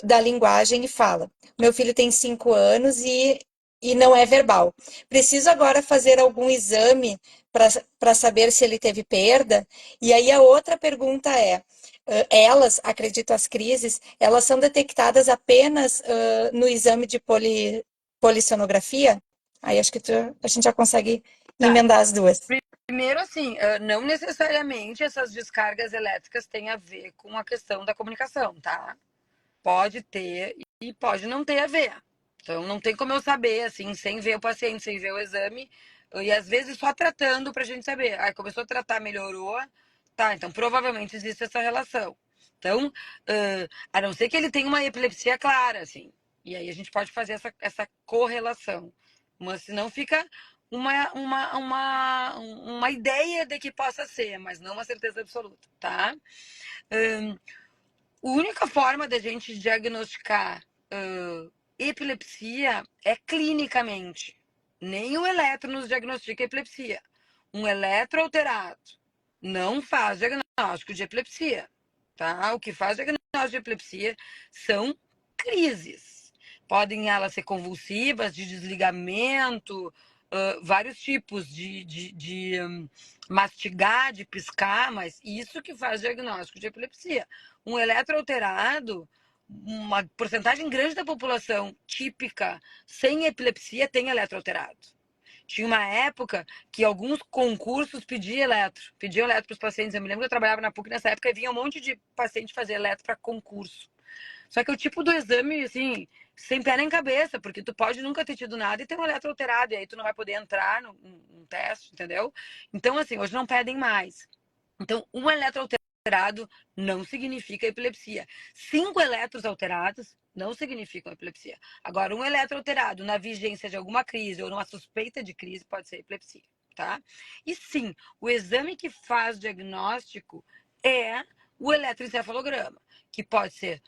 da linguagem e fala. Meu filho tem 5 anos e não é verbal. Preciso agora fazer algum exame para saber se ele teve perda? E aí a outra pergunta é: elas, acredito as crises, elas são detectadas apenas no exame de polissonografia? Aí acho que a gente já consegue Tá. emendar as duas. Primeiro, assim, não necessariamente essas descargas elétricas têm a ver com a questão da comunicação, tá? Pode ter e pode não ter a ver. Então, não tem como eu saber, assim, sem ver o paciente, sem ver o exame, e às vezes só tratando pra gente saber. Começou a tratar, melhorou, tá, então provavelmente existe essa relação. Então, a não ser que ele tenha uma epilepsia clara, assim, e aí a gente pode fazer essa correlação. Mas senão fica uma ideia de que possa ser, mas não uma certeza absoluta, tá? A única forma da gente diagnosticar epilepsia é clinicamente. Nem o eletro nos diagnostica epilepsia. Um eletro alterado não faz diagnóstico diagnóstico de epilepsia, tá? O que faz diagnóstico de epilepsia são crises. Podem elas ser convulsivas, de desligamento, vários tipos de mastigar, de piscar, mas isso que faz diagnóstico de epilepsia. Um eletro alterado, uma porcentagem grande da população típica sem epilepsia tem eletro alterado. Tinha uma época que alguns concursos pediam eletro para os pacientes. Eu me lembro que eu trabalhava na PUC nessa época e vinha um monte de paciente fazer eletro para concurso. Só que o tipo do exame, assim, sem pé nem cabeça, porque tu pode nunca ter tido nada e ter um eletro alterado, e aí tu não vai poder entrar num teste, entendeu? Então, assim, hoje não pedem mais. Então, um eletro alterado não significa epilepsia. 5 eletros alterados não significam epilepsia. Agora, um eletro alterado na vigência de alguma crise ou numa suspeita de crise pode ser epilepsia, tá? E sim, o exame que faz diagnóstico é o eletroencefalograma, que pode ser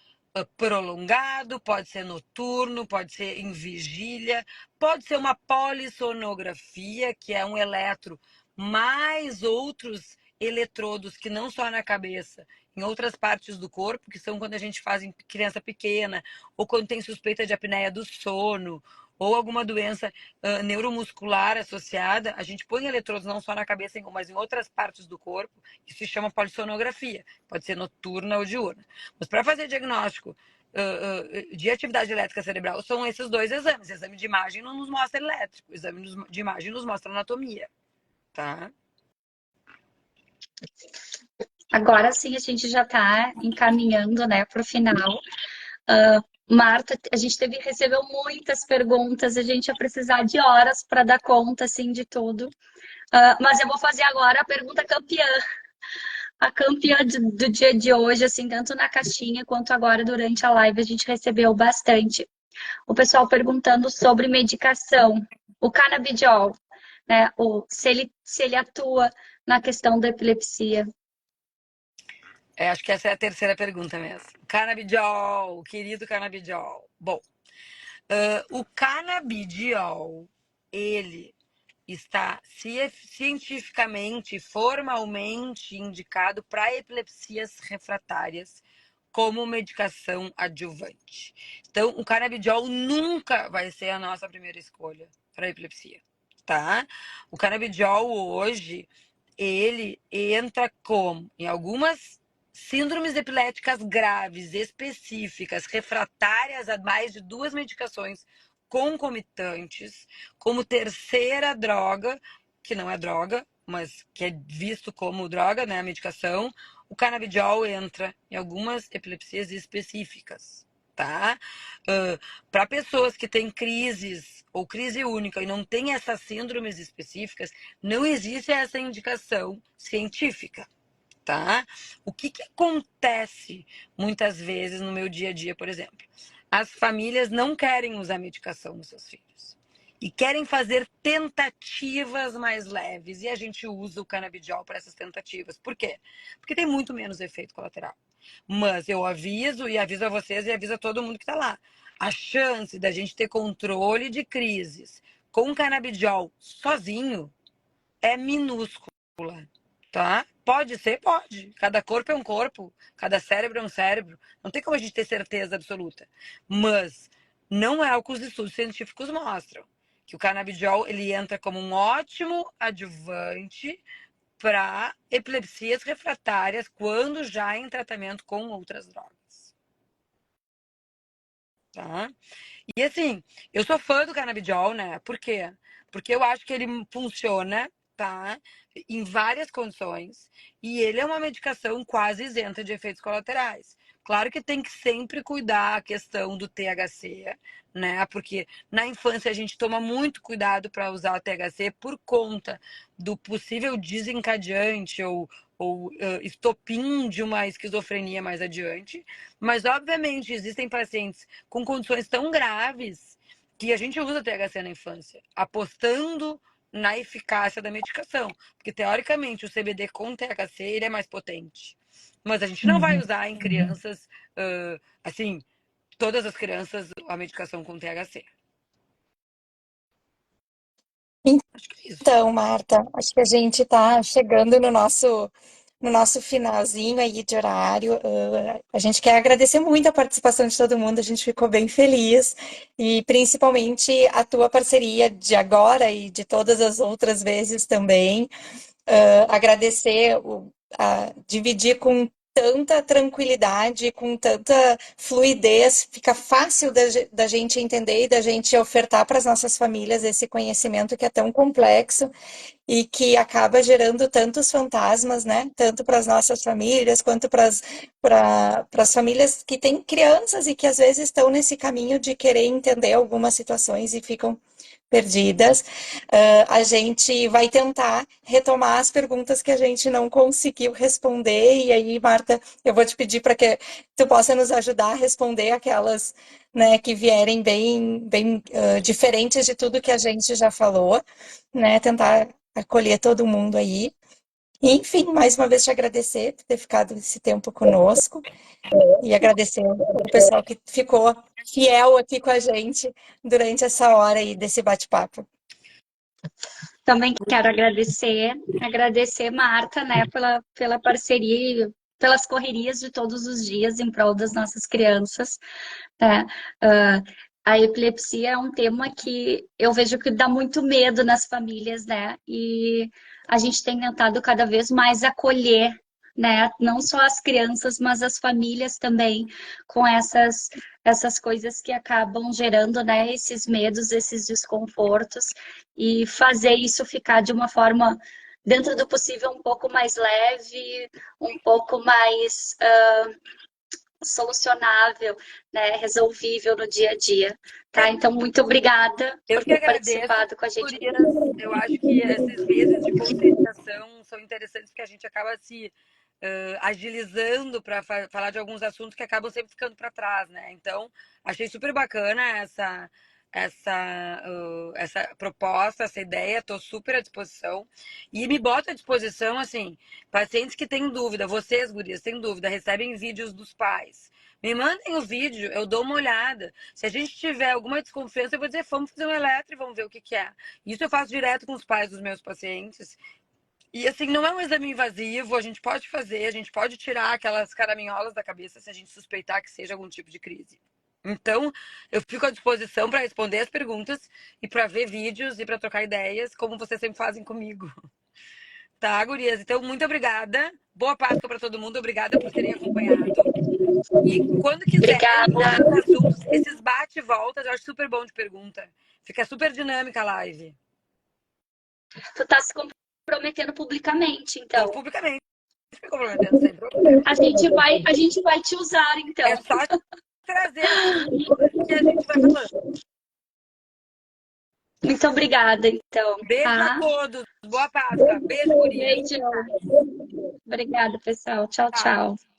prolongado, pode ser noturno, pode ser em vigília, pode ser uma polissonografia, que é um eletro mais outros eletrodos que não só na cabeça, em outras partes do corpo, que são quando a gente faz em criança pequena, ou quando tem suspeita de apneia do sono, ou alguma doença neuromuscular associada, a gente põe eletrodos não só na cabeça, mas em outras partes do corpo. Isso se chama polissonografia. Pode ser noturna ou diurna. Mas para fazer diagnóstico de atividade elétrica cerebral, são esses dois exames. O exame de imagem não nos mostra elétrico, o exame de imagem nos mostra anatomia, tá? Agora sim, a gente já está encaminhando, né, para o final. Marta, a gente recebeu muitas perguntas, a gente ia precisar de horas para dar conta, assim, de tudo. Mas eu vou fazer agora a pergunta campeã. A campeã do dia de hoje, assim, tanto na caixinha quanto agora durante a live, a gente recebeu bastante. O pessoal perguntando sobre medicação, o canabidiol, né? Se ele atua na questão da epilepsia. Acho que essa é a terceira pergunta mesmo. Canabidiol, querido canabidiol. Bom, o canabidiol, ele está cientificamente, formalmente indicado para epilepsias refratárias como medicação adjuvante. Então, o canabidiol nunca vai ser a nossa primeira escolha para epilepsia, tá? O canabidiol hoje, ele entra como em algumas síndromes epiléticas graves, específicas, refratárias a mais de 2 medicações concomitantes, como terceira droga, que não é droga, mas que é visto como droga, né, a medicação, o canabidiol entra em algumas epilepsias específicas, tá? Para pessoas que têm crises ou crise única e não têm essas síndromes específicas, não existe essa indicação científica, tá? O que acontece muitas vezes no meu dia a dia, por exemplo? As famílias não querem usar medicação nos seus filhos e querem fazer tentativas mais leves, e a gente usa o canabidiol para essas tentativas. Por quê? Porque tem muito menos efeito colateral. Mas eu aviso, e aviso a vocês, e aviso a todo mundo que está lá. A chance da gente ter controle de crises com canabidiol sozinho é minúscula, tá? Pode ser, pode. Cada corpo é um corpo, cada cérebro é um cérebro. Não tem como a gente ter certeza absoluta. Mas não é o que os estudos científicos mostram. Que o canabidiol ele entra como um ótimo adjuvante para epilepsias refratárias quando já em tratamento com outras drogas. Tá? E assim, eu sou fã do canabidiol, né? Por quê? Porque eu acho que ele funciona, tá? Em várias condições. E ele é uma medicação quase isenta de efeitos colaterais. Claro que tem que sempre cuidar a questão do THC, né? Porque na infância a gente toma muito cuidado para usar o THC por conta do possível desencadeante ou estopim de uma esquizofrenia mais adiante. Mas, obviamente, existem pacientes com condições tão graves que a gente usa THC na infância, apostando na eficácia da medicação. Porque, teoricamente, o CBD com THC ele é mais potente. Mas a gente não vai usar em crianças, assim, todas as crianças, a medicação com THC. Acho que é isso. Então, Marta, acho que a gente está chegando no nosso no nosso finalzinho aí de horário. A gente quer agradecer muito a participação de todo mundo, a gente ficou bem feliz, e principalmente a tua parceria de agora e de todas as outras vezes também. Agradecer dividir com tanta tranquilidade, com tanta fluidez, fica fácil da gente entender e da gente ofertar para as nossas famílias esse conhecimento que é tão complexo e que acaba gerando tantos fantasmas, né? Tanto para as nossas famílias quanto para as famílias que têm crianças e que às vezes estão nesse caminho de querer entender algumas situações e ficam perdidas. A gente vai tentar retomar as perguntas que a gente não conseguiu responder, e aí, Marta, eu vou te pedir para que tu possa nos ajudar a responder aquelas, né, que vierem bem diferentes de tudo que a gente já falou, né, tentar acolher todo mundo aí. Enfim, mais uma vez te agradecer por ter ficado esse tempo conosco e agradecer o pessoal que ficou fiel aqui com a gente durante essa hora aí desse bate-papo. Também quero agradecer, Marta, né, pela parceria, pelas correrias de todos os dias em prol das nossas crianças, né? A epilepsia é um tema que eu vejo que dá muito medo nas famílias, né? E a gente tem tentado cada vez mais acolher, né? Não só as crianças, mas as famílias também, com essas coisas que acabam gerando, né? Esses medos, esses desconfortos, e fazer isso ficar de uma forma, dentro do possível, um pouco mais leve, um pouco mais solucionável, né, resolvível no dia a dia, tá? Então, muito obrigada Eu por que ter agradeço, participado com a gente. gurias. Eu acho que esses meses de conscientização são interessantes porque a gente acaba se agilizando para falar de alguns assuntos que acabam sempre ficando para trás, né? Então, achei super bacana essa proposta, essa ideia, estou super à disposição. E me bota à disposição, assim, pacientes que têm dúvida, vocês, gurias, têm dúvida, recebem vídeos dos pais. Me mandem o vídeo, eu dou uma olhada. Se a gente tiver alguma desconfiança, eu vou dizer, vamos fazer um eletro e vamos ver o que é. Isso eu faço direto com os pais dos meus pacientes. E assim, não é um exame invasivo, a gente pode fazer, a gente pode tirar aquelas caraminholas da cabeça se a gente suspeitar que seja algum tipo de crise. Então, eu fico à disposição para responder as perguntas e para ver vídeos e para trocar ideias, como vocês sempre fazem comigo. Tá, gurias? Então, muito obrigada. Boa Páscoa para todo mundo. Obrigada por terem acompanhado. E quando quiserem Obrigada. outros assuntos, esses bate e voltas, eu acho super bom de pergunta. Fica super dinâmica a live. Tu tá se comprometendo publicamente, Tô então. publicamente me comprometendo sem problema. A gente vai te usar, então. É só trazer assunto que a gente vai falando. Muito obrigada, então, Beijo a tá? todos. Boa Páscoa. Beijo, gurias. Beijo. Obrigada, pessoal. Tchau, Tchau. tchau.